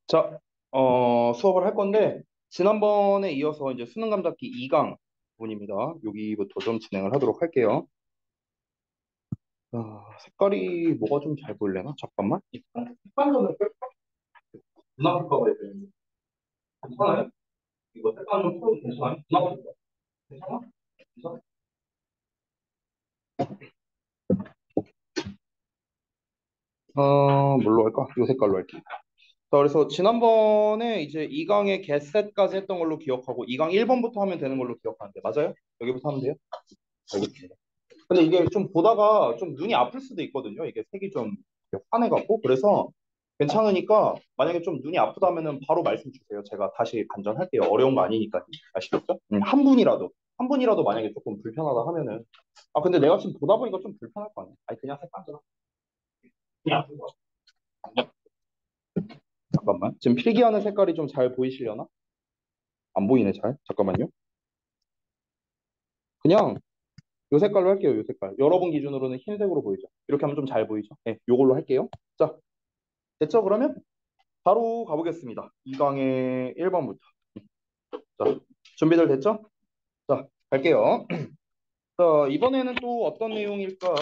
자, 수업을 할 건데, 지난번에 이어서 이제 수능 감잡기 2강 부분입니다. 여기부터 좀 진행을 하도록 할게요. 색깔이 뭐가 좀 잘 보이려나? 잠깐만. 색깔 좀 누나 볼까 봐야 되는데. 괜찮아요? 이거 색깔 좀 풀어도 괜찮아요? 누나 볼까? 괜찮아? 괜찮아? 뭘로 할까? 이 색깔로 할게. 자, 그래서 지난번에 이제 2강에 getset까지 했던 걸로 기억하고, 2강 1번부터 하면 되는 걸로 기억하는데, 맞아요? 여기부터 하면 돼요? 알겠습니다. 근데 이게 좀 보다가 좀 눈이 아플 수도 있거든요. 이게 색이 좀 이렇게 환해갖고. 그래서 괜찮으니까 만약에 좀 눈이 아프다면은 바로 말씀 주세요. 제가 다시 반전할게요. 어려운 거 아니니까. 아시겠죠? 한 분이라도 만약에 조금 불편하다 하면은. 아, 근데 내가 지금 보다 보니까 좀 불편할 거 아니야. 아니, 그냥 색 반전. 그냥 아픈 거. 잠깐만. 지금 필기하는 색깔이 좀 잘 보이시려나? 안 보이네, 잘. 잠깐만요. 그냥 요 색깔로 할게요, 요 색깔. 여러분 기준으로는 흰색으로 보이죠? 이렇게 하면 좀 잘 보이죠? 네, 요걸로 할게요. 자, 됐죠? 그러면? 바로 가보겠습니다. 2강의 1번부터. 자, 준비들 됐죠? 자, 갈게요. 자, 이번에는 또 어떤 내용일까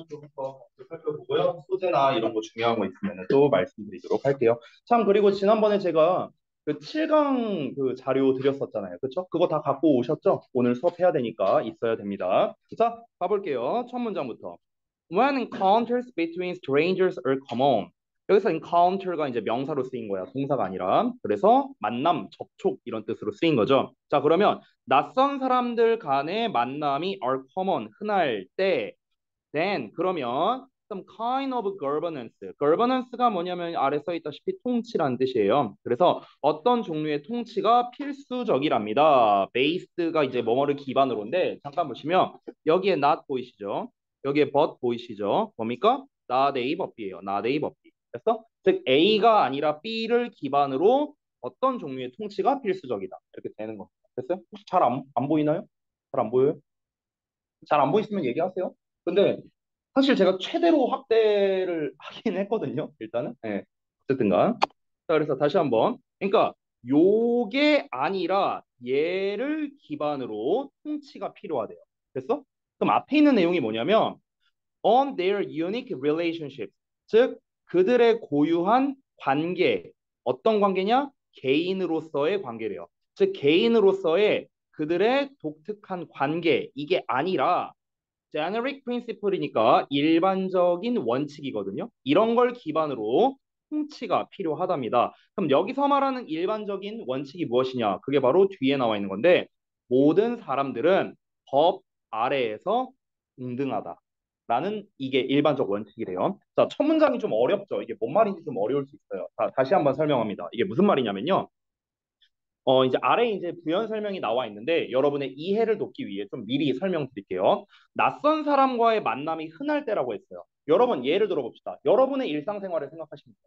좀더 살펴보고요. 소재나 이런 거 중요한 거 있으면 또 말씀드리도록 할게요. 참, 그리고 지난번에 제가 그 7강 그 자료 드렸었잖아요. 그쵸? 그거 다 갖고 오셨죠? 오늘 수업해야 되니까 있어야 됩니다. 자, 가볼게요. 첫 문장부터. When encounters between strangers are common. 여기서 encounter가 이제 명사로 쓰인 거야. 동사가 아니라. 그래서 만남, 접촉 이런 뜻으로 쓰인 거죠. 자, 그러면 낯선 사람들 간의 만남이 are common, 흔할 때, then 그러면 some kind of governance. governance가 뭐냐면 아래 써 있다시피 통치라는 뜻이에요. 그래서 어떤 종류의 통치가 필수적이랍니다. based가 이제 뭐뭐를 기반으로인데 잠깐 보시면 여기에 not 보이시죠? 여기에 but 보이시죠? 뭡니까? not A but B예요. not A but B. 그래서 즉 A가 아니라 B를 기반으로 어떤 종류의 통치가 필수적이다. 이렇게 되는 겁니다. 됐어요? 혹시 잘 안 보이나요? 잘 안 보여요? 잘 안 보이시면 얘기하세요. 근데 사실 제가 최대로 확대를 하긴 했거든요. 일단은. 네. 어쨌든간. 자, 그래서 다시 한번. 그러니까 요게 아니라 얘를 기반으로 통치가 필요하대요. 됐어? 그럼 앞에 있는 내용이 뭐냐면 on their unique relationships. 즉 그들의 고유한 관계. 어떤 관계냐? 개인으로서의 관계래요. 즉 개인으로서의 그들의 독특한 관계. 이게 아니라 generic principle이니까 일반적인 원칙이거든요. 이런 걸 기반으로 통치가 필요하답니다. 그럼 여기서 말하는 일반적인 원칙이 무엇이냐? 그게 바로 뒤에 나와 있는 건데 모든 사람들은 법 아래에서 동등하다. 라는 이게 일반적 원칙이래요. 자, 첫 문장이 좀 어렵죠. 이게 뭔 말인지 좀 어려울 수 있어요. 자, 다시 한번 설명합니다. 이게 무슨 말이냐면요. 이제 아래에 이제 부연 설명이 나와 있는데 여러분의 이해를 돕기 위해 좀 미리 설명드릴게요. 낯선 사람과의 만남이 흔할 때라고 했어요. 여러분 예를 들어 봅시다. 여러분의 일상생활을 생각하십니다.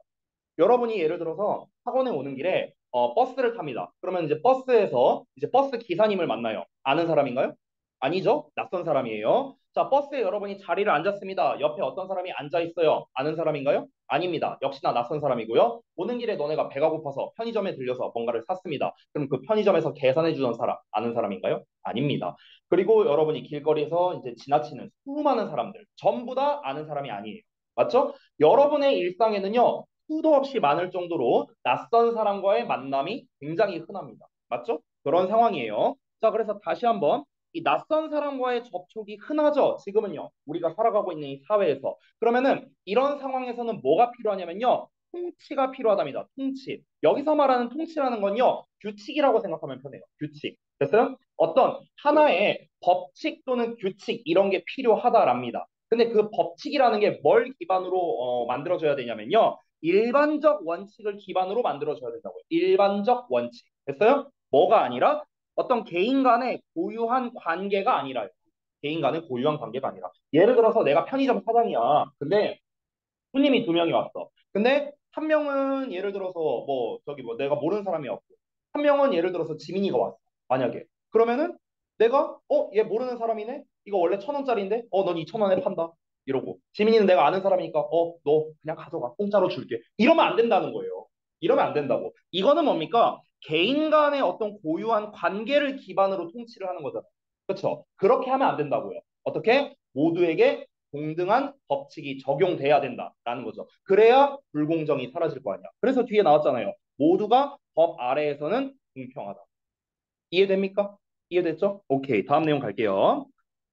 여러분이 예를 들어서 학원에 오는 길에 버스를 탑니다. 그러면 이제 버스에서 이제 버스 기사님을 만나요. 아는 사람인가요? 아니죠. 낯선 사람이에요. 자, 버스에 여러분이 자리를 앉았습니다. 옆에 어떤 사람이 앉아 있어요. 아는 사람인가요? 아닙니다. 역시나 낯선 사람이고요. 오는 길에 너네가 배가 고파서 편의점에 들려서 뭔가를 샀습니다. 그럼 그 편의점에서 계산해 주던 사람 아는 사람인가요? 아닙니다. 그리고 여러분이 길거리에서 이제 지나치는 수많은 사람들 전부 다 아는 사람이 아니에요. 맞죠? 여러분의 일상에는요. 수도 없이 많을 정도로 낯선 사람과의 만남이 굉장히 흔합니다. 맞죠? 그런 상황이에요. 자, 그래서 다시 한번 이 낯선 사람과의 접촉이 흔하죠. 지금은요. 우리가 살아가고 있는 이 사회에서. 그러면은 이런 상황에서는 뭐가 필요하냐면요. 통치가 필요하답니다. 통치. 여기서 말하는 통치라는 건요. 규칙이라고 생각하면 편해요. 규칙. 됐어요? 어떤 하나의 법칙 또는 규칙 이런 게 필요하다랍니다. 근데 그 법칙이라는 게 뭘 기반으로 만들어져야 되냐면요. 일반적 원칙을 기반으로 만들어줘야 된다고요. 일반적 원칙. 됐어요? 뭐가 아니라 어떤 개인 간의 고유한 관계가 아니라요. 개인 간의 고유한 관계가 아니라. 예를 들어서 내가 편의점 사장이야. 근데 손님이 두 명이 왔어. 근데 한 명은 예를 들어서 뭐 저기 뭐 내가 모르는 사람이었고 한 명은 예를 들어서 지민이가 왔어. 만약에. 그러면은 내가 얘 모르는 사람이네? 이거 원래 1,000원짜리인데? 넌 2,000원에 판다. 이러고. 지민이는 내가 아는 사람이니까 너 그냥 가져가. 공짜로 줄게. 이러면 안 된다는 거예요. 이러면 안 된다고. 이거는 뭡니까? 개인 간의 어떤 고유한 관계를 기반으로 통치를 하는 거잖아요. 그렇죠? 그렇게 하면 안 된다고요. 어떻게? 모두에게 동등한 법칙이 적용돼야 된다라는 거죠. 그래야 불공정이 사라질 거 아니야. 그래서 뒤에 나왔잖아요. 모두가 법 아래에서는 공평하다. 이해됩니까? 이해됐죠? 오케이. 다음 내용 갈게요.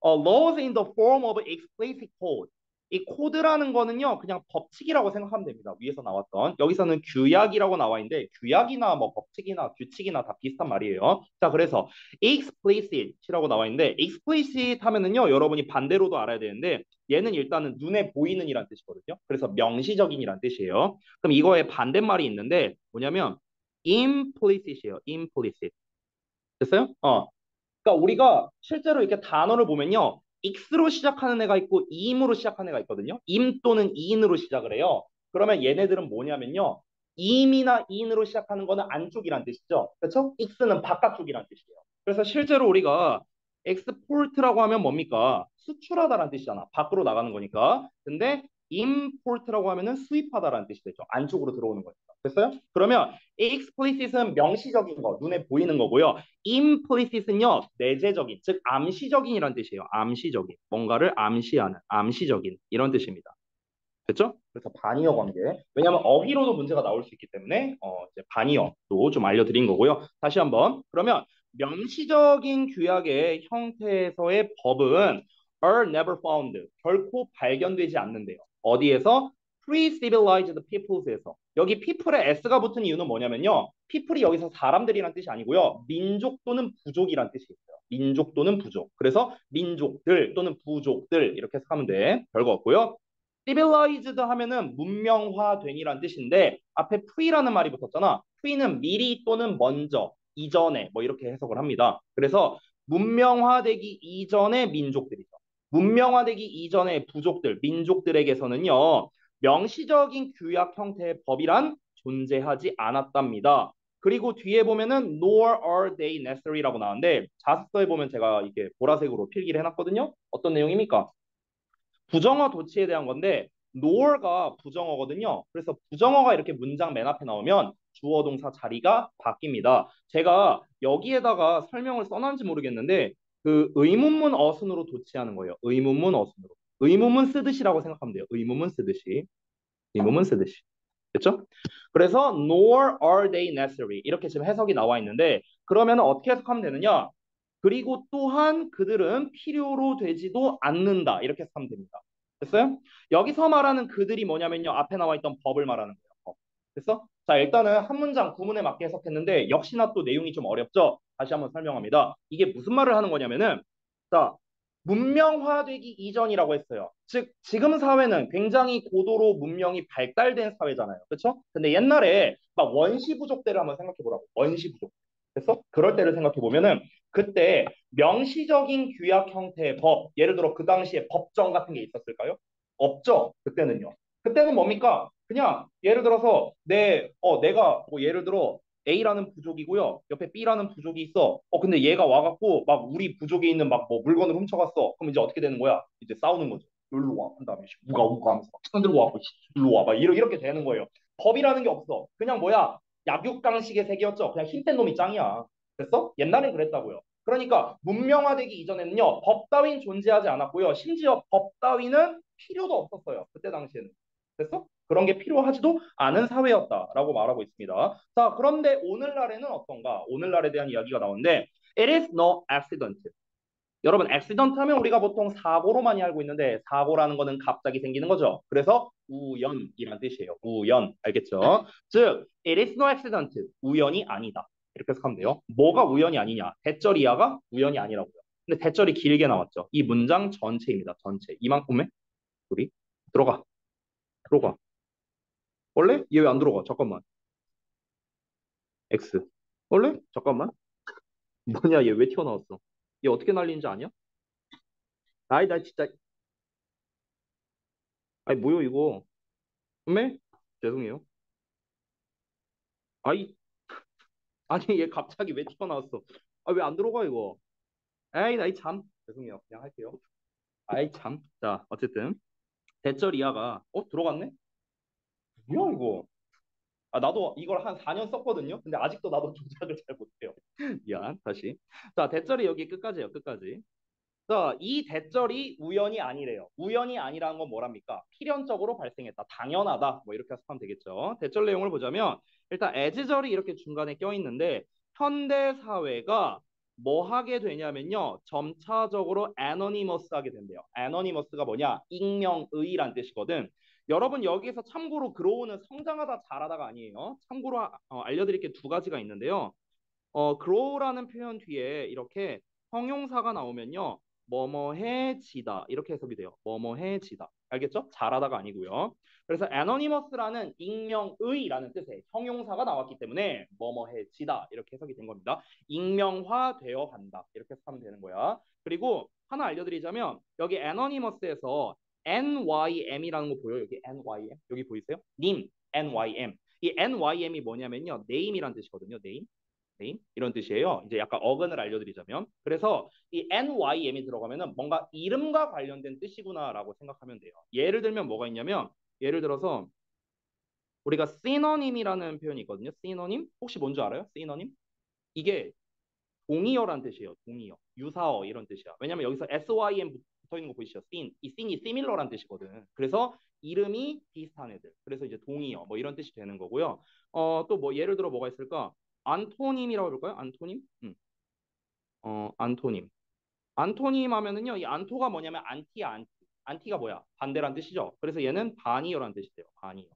Laws in the form of explicit code. 이 코드라는 거는요, 그냥 법칙이라고 생각하면 됩니다. 위에서 나왔던. 여기서는 규약이라고 나와 있는데, 규약이나 뭐 법칙이나 규칙이나 다 비슷한 말이에요. 자, 그래서 explicit이라고 나와 있는데, explicit 하면은요, 여러분이 반대로도 알아야 되는데, 얘는 일단은 눈에 보이는 이란 뜻이거든요. 그래서 명시적인이란 뜻이에요. 그럼 이거에 반대말이 있는데, 뭐냐면, implicit이에요. implicit. 됐어요? 그러니까 우리가 실제로 이렇게 단어를 보면요. 익스로 시작하는 애가 있고 임으로 시작하는 애가 있거든요. 임 또는 이인으로 시작을 해요. 그러면 얘네들은 뭐냐면요. 임이나 이인으로 시작하는 거는 안쪽이란 뜻이죠. 그렇죠? 익스는 바깥쪽이란 뜻이에요. 그래서 실제로 우리가 엑스포트라고 하면 뭡니까? 수출하다라는 뜻이잖아. 밖으로 나가는 거니까. 근데 임포트라고 하면은 수입하다라는 뜻이 되죠. 안쪽으로 들어오는 거니까. 됐어요? 그러면 explicit은 명시적인 거, 눈에 보이는 거고요. implicit은요, 내재적인, 즉 암시적인이란 뜻이에요. 암시적인, 뭔가를 암시하는, 암시적인 이런 뜻입니다. 됐죠? 그래서 반의어 관계. 왜냐하면 어휘로도 문제가 나올 수 있기 때문에 이제 반의어도 좀 알려드린 거고요. 다시 한번. 그러면 명시적인 규약의 형태에서의 법은 are never found. 결코 발견되지 않는데요. 어디에서? Pre-civilized peoples에서. 여기 people에 s가 붙은 이유는 뭐냐면요. people이 여기서 사람들이란 뜻이 아니고요. 민족 또는 부족이란 뜻이 있어요. 민족 또는 부족. 그래서 민족들 또는 부족들 이렇게 해석하면 돼. 별거 없고요. civilized 하면은 문명화된이란 뜻인데 앞에 pre라는 말이 붙었잖아. pre는 미리 또는 먼저, 이전에 뭐 이렇게 해석을 합니다. 그래서 문명화되기 이전의 민족들이죠. 문명화되기 이전의 부족들, 민족들에게서는요. 명시적인 규약 형태의 법이란 존재하지 않았답니다. 그리고 뒤에 보면은 nor are they necessary라고 나오는데 자습서에 보면 제가 이게 보라색으로 필기를 해놨거든요. 어떤 내용입니까? 부정어 도치에 대한 건데 nor가 부정어거든요. 그래서 부정어가 이렇게 문장 맨 앞에 나오면 주어 동사 자리가 바뀝니다. 제가 여기에다가 설명을 써놨는지 모르겠는데 그 의문문 어순으로 도치하는 거예요. 의문문 어순으로. 의문문 쓰듯이라고 생각하면 돼요. 의문문 쓰듯이. 의문문 쓰듯이. 됐죠? 그래서 nor are they necessary 이렇게 지금 해석이 나와 있는데 그러면 어떻게 해석하면 되느냐? 그리고 또한 그들은 필요로 되지도 않는다 이렇게 해석하면 됩니다. 됐어요? 여기서 말하는 그들이 뭐냐면요 앞에 나와 있던 법을 말하는 거예요. 법. 됐어? 자 일단은 한 문장 구문에 맞게 해석했는데 역시나 또 내용이 좀 어렵죠? 다시 한번 설명합니다. 이게 무슨 말을 하는 거냐면은 자 문명화되기 이전이라고 했어요. 즉 지금 사회는 굉장히 고도로 문명이 발달된 사회잖아요. 그렇죠? 근데 옛날에 막 원시 부족 때를 한번 생각해 보라고. 원시 부족. 됐어? 그럴 때를 생각해 보면은 그때 명시적인 규약 형태의 법, 예를 들어 그 당시에 법정 같은 게 있었을까요? 없죠. 그때는요. 그때는 뭡니까? 그냥 예를 들어서 내가 뭐 예를 들어 A라는 부족이고요. 옆에 B라는 부족이 있어. 근데 얘가 와갖고 막 우리 부족에 있는 막 뭐 물건을 훔쳐갔어. 그럼 이제 어떻게 되는 거야? 이제 싸우는 거죠. 일로 와. 한 다음에 우가 우가 하면서 막 손 들고 와고 일로 와. 막 이렇게 되는 거예요. 법이라는 게 없어. 그냥 뭐야? 약육강식의 세계였죠. 그냥 힘센 놈이 짱이야. 됐어? 옛날엔 그랬다고요. 그러니까 문명화되기 이전에는요. 법 따윈 존재하지 않았고요. 심지어 법 따위는 필요도 없었어요. 그때 당시에는. 됐어? 그런 게 필요하지도 않은 사회였다라고 말하고 있습니다. 자, 그런데 오늘날에는 어떤가? 오늘날에 대한 이야기가 나오는데 it is no accident. 여러분, accident 하면 우리가 보통 사고로 많이 알고 있는데 사고라는 거는 갑자기 생기는 거죠. 그래서 우연이란 뜻이에요. 우연. 알겠죠? 즉, it is no accident. 우연이 아니다. 이렇게 해석하면 돼요. 뭐가 우연이 아니냐? 대절이야가 우연이 아니라고요. 근데 대절이 길게 나왔죠. 이 문장 전체입니다. 전체. 이만큼에 우리 들어가. 들어가. 원래 얘 왜 안 들어가? 잠깐만. X. 원래? 잠깐만. 뭐냐, 얘 왜 튀어나왔어? 얘 어떻게 날리는지 아냐? 아이, 나 진짜. 아이, 뭐요, 이거? 음메? 죄송해요. 아이, 아니, 얘 갑자기 왜 튀어나왔어? 아, 왜 안 들어가, 이거? 에이, 나이 참. 죄송해요. 그냥 할게요. 아이, 참. 자, 어쨌든. 대절 이하가, 들어갔네? 뭐야, 이거? 아, 나도 이걸 한 4년 썼거든요. 근데 아직도 나도 조작을 잘 못해요. 미안, 다시. 자, 대절이 여기 끝까지예요, 끝까지. 자, 이 대절이 우연이 아니래요. 우연이 아니라는 건 뭐랍니까? 필연적으로 발생했다. 당연하다. 뭐 이렇게 해석하면 되겠죠. 대절 내용을 보자면 일단 애지절이 이렇게 중간에 껴있는데 현대 사회가 뭐 하게 되냐면요. 점차적으로 애너니머스 하게 된대요. 애너니머스가 뭐냐? 익명의란 뜻이거든. 여러분 여기에서 참고로 그로우는 성장하다 자라다가 아니에요. 참고로 알려드릴 게 두 가지가 있는데요. grow라는 표현 뒤에 이렇게 형용사가 나오면요. 뭐뭐해지다 이렇게 해석이 돼요. 뭐뭐해지다. 알겠죠? 잘하다가 아니고요. 그래서 anonymous라는 익명의라는 뜻의 형용사가 나왔기 때문에 뭐뭐해지다 이렇게 해석이 된 겁니다. 익명화되어 간다 이렇게 해석하면 되는 거야. 그리고 하나 알려드리자면 여기 anonymous에서 NYM이라는 거 보여요? 여기 NYM 여기 보이세요? 님 NYM 이 NYM이 뭐냐면요. name이란 뜻이거든요. name name 이런 뜻이에요. 이제 약간 어근을 알려드리자면 그래서 이 NYM이 들어가면은 뭔가 이름과 관련된 뜻이구나라고 생각하면 돼요. 예를 들면 뭐가 있냐면 예를 들어서 우리가 시노님이라는 표현이 있거든요. 시노님 혹시 뭔지 알아요? 시노님 이게 동의어란 뜻이에요. 동의어, 유사어 이런 뜻이야. 왜냐면 여기서 SYM 붙어 있는 거 보이시죠? 이 씬이 similar란 뜻이거든. 그래서 이름이 비슷한 애들. 그래서 이제 동의어 뭐 이런 뜻이 되는 거고요. 또 뭐 예를 들어 뭐가 있을까? 안토님이라고 해볼까요? 안토님? 안토님. 안토님 하면은요, 이 안토가 뭐냐면 안티야, 안티. 안티가 뭐야? 반대란 뜻이죠. 그래서 얘는 반이어란 뜻이 돼요. 반이어.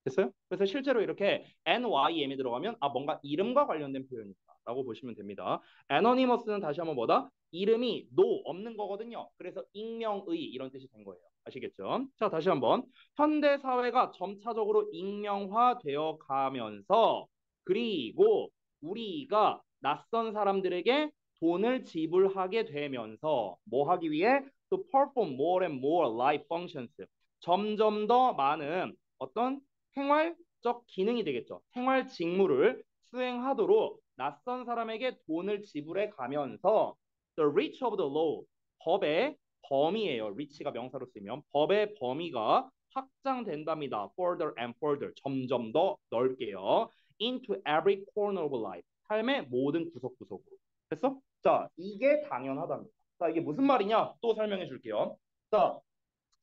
됐어요? 그래서 실제로 이렇게 NYM이 들어가면 아 뭔가 이름과 관련된 표현이다라고 보시면 됩니다. Anonymous는 다시 한번 뭐다? 이름이 no 없는 거거든요. 그래서 익명의 이런 뜻이 된 거예요. 아시겠죠? 자 다시 한번 현대 사회가 점차적으로 익명화되어 가면서 그리고 우리가 낯선 사람들에게 돈을 지불하게 되면서 뭐 하기 위해 to perform more and more life functions 점점 더 많은 어떤 생활적 기능이 되겠죠. 생활 직무를 수행하도록 낯선 사람에게 돈을 지불해 가면서 the reach of the law 법의 범위예요. reach가 명사로 쓰면 법의 범위가 확장된답니다. further and further 점점 더 넓게요. into every corner of life 삶의 모든 구석구석으로. 됐어? 자, 이게 당연하답니다. 자, 이게 무슨 말이냐? 또 설명해 줄게요. 자,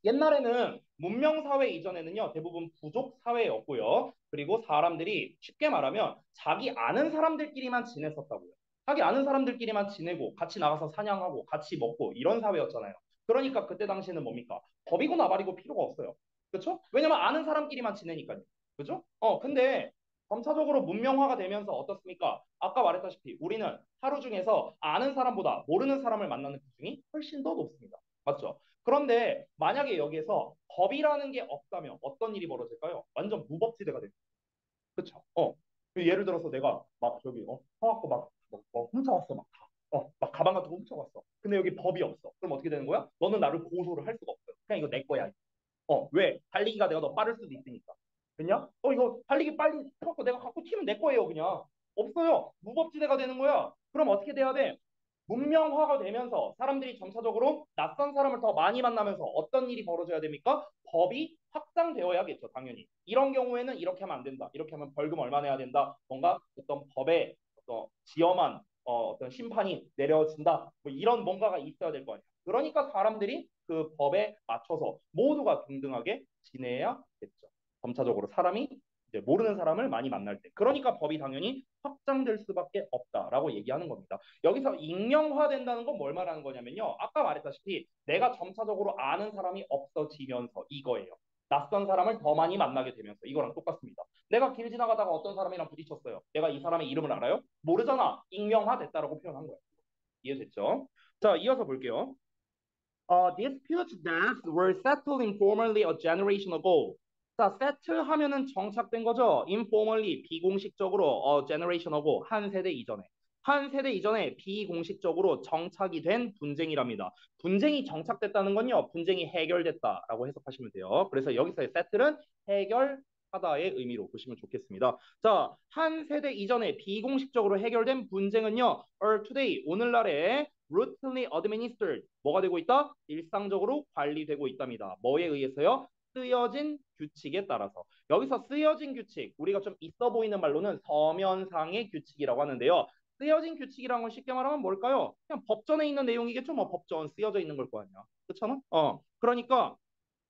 옛날에는 문명 사회 이전에는요 대부분 부족 사회였고요. 그리고 사람들이 쉽게 말하면 자기 아는 사람들끼리만 지냈었다고요. 자기 아는 사람들끼리만 지내고 같이 나가서 사냥하고 같이 먹고 이런 사회였잖아요. 그러니까 그때 당시에는 뭡니까? 법이고 나발이고 필요가 없어요. 그렇죠? 왜냐면 아는 사람끼리만 지내니까요. 그죠? 근데 점차적으로 문명화가 되면서 어떻습니까? 아까 말했다시피 우리는 하루 중에서 아는 사람보다 모르는 사람을 만나는 비중이 훨씬 더 높습니다. 맞죠? 그런데 만약에 여기에서 법이라는 게 없다면 어떤 일이 벌어질까요? 완전 무법지대가 됩니다. 그렇죠? 예를 들어서 내가 막 저기 사갖고 막 훔쳐왔어 막 다. 막 가방 같은 거 훔쳐갔어. 근데 여기 법이 없어. 그럼 어떻게 되는 거야? 너는 나를 고소를 할 수가 없어요. 그냥 이거 내 거야. 왜? 달리기가 내가 더 빠를 수도 있으니까. 그냥? 이거 달리기 빨리 해갖고 내가 갖고 튀면 내 거예요, 그냥. 없어요. 무법지대가 되는 거야. 그럼 어떻게 돼야 돼? 문명화가 되면서 사람들이 점차적으로 낯선 사람을 더 많이 만나면서 어떤 일이 벌어져야 됩니까? 법이 확장되어야겠죠, 당연히. 이런 경우에는 이렇게 하면 안 된다. 이렇게 하면 벌금 얼마 내야 된다. 뭔가 어떤 법에 지엄한 어떤 심판이 내려진다. 뭐 이런 뭔가가 있어야 될 거 아니야. 그러니까 사람들이 그 법에 맞춰서 모두가 동등하게 지내야겠죠. 점차적으로 사람이 이제 모르는 사람을 많이 만날 때. 그러니까 법이 당연히 확장될 수밖에 없다라고 얘기하는 겁니다. 여기서 익명화된다는 건 뭘 말하는 거냐면요. 아까 말했다시피 내가 점차적으로 아는 사람이 없어지면서 이거예요. 낯선 사람을 더 많이 만나게 되면서 이거랑 똑같습니다. 내가 길 지나가다가 어떤 사람이랑 부딪혔어요. 내가 이 사람의 이름을 알아요? 모르잖아. 익명화됐다라고 표현한 거예요. 이해됐죠? 자, 이어서 볼게요. Disputes that were settled informally a generation ago. 자, settle 하면은 정착된 거죠. informally, 비공식적으로 a generation ago, 한 세대 이전에. 한 세대 이전에 비공식적으로 정착이 된 분쟁이랍니다. 분쟁이 정착됐다는 건요, 분쟁이 해결됐다라고 해석하시면 돼요. 그래서 여기서의 settle은 해결하다의 의미로 보시면 좋겠습니다. 자, 한 세대 이전에 비공식적으로 해결된 분쟁은요, are today, 오늘날에 routinely administered 뭐가 되고 있다? 일상적으로 관리되고 있답니다. 뭐에 의해서요? 쓰여진 규칙에 따라서. 여기서 쓰여진 규칙, 우리가 좀 있어 보이는 말로는 서면상의 규칙이라고 하는데요. 쓰여진 규칙이라는 건 쉽게 말하면 뭘까요? 그냥 법전에 있는 내용이겠죠. 뭐 법전 쓰여져 있는 걸 거 아니야. 그렇잖아? 그러니까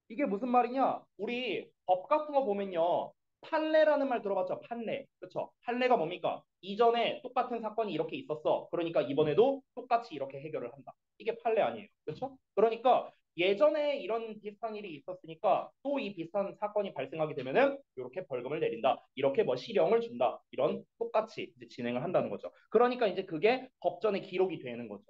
이게 무슨 말이냐? 우리 법 같은 거 보면요. 판례라는 말 들어봤죠? 판례. 그렇죠? 판례가 뭡니까? 이전에 똑같은 사건이 이렇게 있었어. 그러니까 이번에도 똑같이 이렇게 해결을 한다. 이게 판례 아니에요. 그렇죠? 그러니까 예전에 이런 비슷한 일이 있었으니까 또 이 비슷한 사건이 발생하게 되면은 이렇게 벌금을 내린다. 이렇게 뭐 실형을 준다. 이런 똑같이 이제 진행을 한다는 거죠. 그러니까 이제 그게 법전에 기록이 되는 거죠.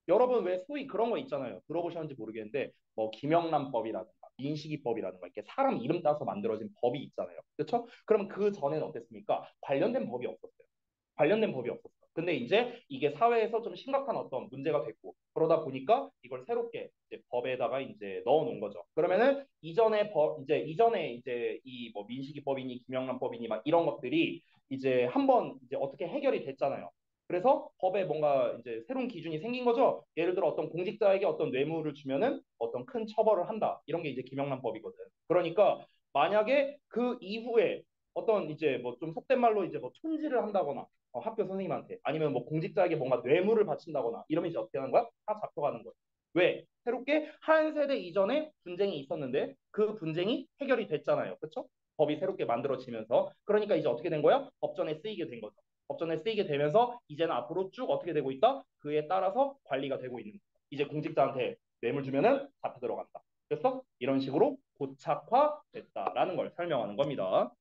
여러분 왜 소위 그런 거 있잖아요. 들어보셨는지 모르겠는데 뭐 김영란법이라든가 민식이법이라든가 이렇게 사람 이름 따서 만들어진 법이 있잖아요. 그렇죠? 그러면 그 전에는 어땠습니까? 관련된 법이 없었어요. 관련된 법이 없었어. 근데 이제 이게 사회에서 좀 심각한 어떤 문제가 됐고 그러다 보니까 이걸 새롭게 이제 법에다가 이제 넣어 놓은 거죠. 그러면은 이전에 법 이제 이 뭐 민식이법이니 김영란법이니 막 이런 것들이 이제 한번 이제 어떻게 해결이 됐잖아요. 그래서 법에 뭔가 이제 새로운 기준이 생긴 거죠. 예를 들어 어떤 공직자에게 어떤 뇌물을 주면은 어떤 큰 처벌을 한다. 이런 게 이제 김영란법이거든. 그러니까 만약에 그 이후에 어떤 이제 뭐 좀 속된 말로 이제 뭐 촌지를 한다거나 학교 선생님한테 아니면 뭐 공직자에게 뭔가 뇌물을 바친다거나 이러면 이제 어떻게 하는 거야? 다 잡혀가는 거야. 왜? 새롭게 한 세대 이전에 분쟁이 있었는데 그 분쟁이 해결이 됐잖아요. 그렇죠? 법이 새롭게 만들어지면서 그러니까 이제 어떻게 된 거야? 법전에 쓰이게 된 거죠. 법전에 쓰이게 되면서 이제는 앞으로 쭉 어떻게 되고 있다? 그에 따라서 관리가 되고 있는 거야. 이제 공직자한테 뇌물 주면은 잡혀 들어간다. 그래서 이런 식으로 고착화됐다라는 걸 설명하는 겁니다.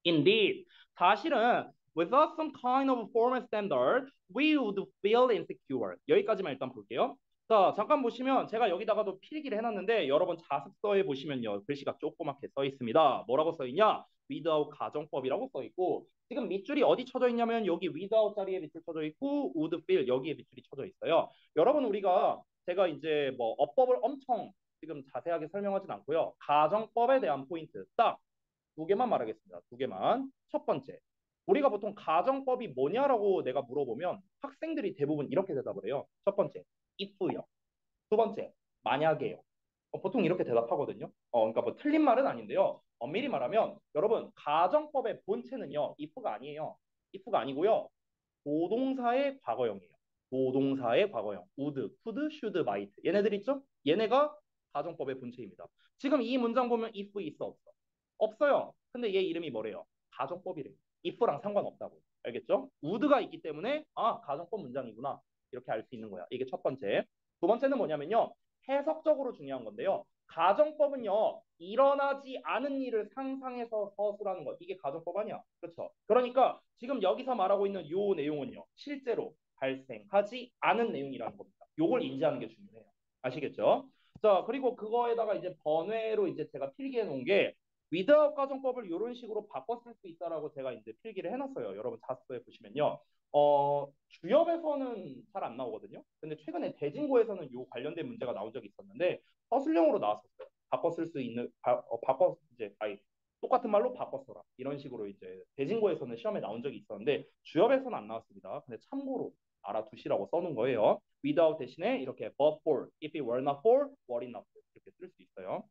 Indeed, 사실은 without some kind of formal standard, we would feel insecure. 여기까지만 일단 볼게요. 자, 잠깐 보시면 제가 여기다가도 필기를 해놨는데 여러분 자습서에 보시면요. 글씨가 조그맣게 써 있습니다. 뭐라고 써 있냐? without 가정법이라고 써 있고 지금 밑줄이 어디 쳐져 있냐면 여기 without 자리에 밑줄 쳐져 있고 would feel 여기에 밑줄이 쳐져 있어요. 여러분 우리가 제가 이제 뭐 어법을 엄청 지금 자세하게 설명하진 않고요. 가정법에 대한 포인트 딱 두 개만 말하겠습니다. 두 개만. 첫 번째. 우리가 보통 가정법이 뭐냐라고 내가 물어보면 학생들이 대부분 이렇게 대답을 해요. 첫 번째, if요. 두 번째, 만약에요. 보통 이렇게 대답하거든요. 그러니까 뭐 틀린 말은 아닌데요. 엄밀히 말하면 여러분 가정법의 본체는요. if가 아니에요. if가 아니고요. 도동사의 과거형이에요. 도동사의 과거형. would, could, should, might. 얘네들 있죠? 얘네가 가정법의 본체입니다. 지금 이 문장 보면 if 있어 없어? 없어요. 근데 얘 이름이 뭐래요? 가정법이래요. if랑 상관없다고. 알겠죠? would가 있기 때문에 가정법 문장이구나. 이렇게 알 수 있는 거야. 이게 첫 번째. 두 번째는 뭐냐면요. 해석적으로 중요한 건데요. 가정법은요. 일어나지 않은 일을 상상해서 서술하는 것. 이게 가정법 아니야. 그렇죠? 그러니까 지금 여기서 말하고 있는 요 내용은요. 실제로 발생하지 않은 내용이라는 겁니다. 요걸 인지하는 게 중요해요. 아시겠죠? 자, 그리고 그거에다가 이제 번외로 이제 제가 필기해 놓은 게 without 가정법을 이런 식으로 바꿔 쓸 수 있다라고 제가 이제 필기를 해놨어요. 여러분 자습서에 보시면요. 주협에서는 잘 안 나오거든요. 근데 최근에 대진고에서는 요 관련된 문제가 나온 적이 있었는데 서술형으로 나왔었어요. 바꿔 쓸 수 있는 바꿔 이제 똑같은 말로 바꿔 써라 이런 식으로 이제 대진고에서는 시험에 나온 적이 있었는데 주협에서는 안 나왔습니다. 근데 참고로 알아두시라고 써놓은 거예요. without 대신에 이렇게 but for, if it were not for, were it not for 이렇게 쓸 수 있어요.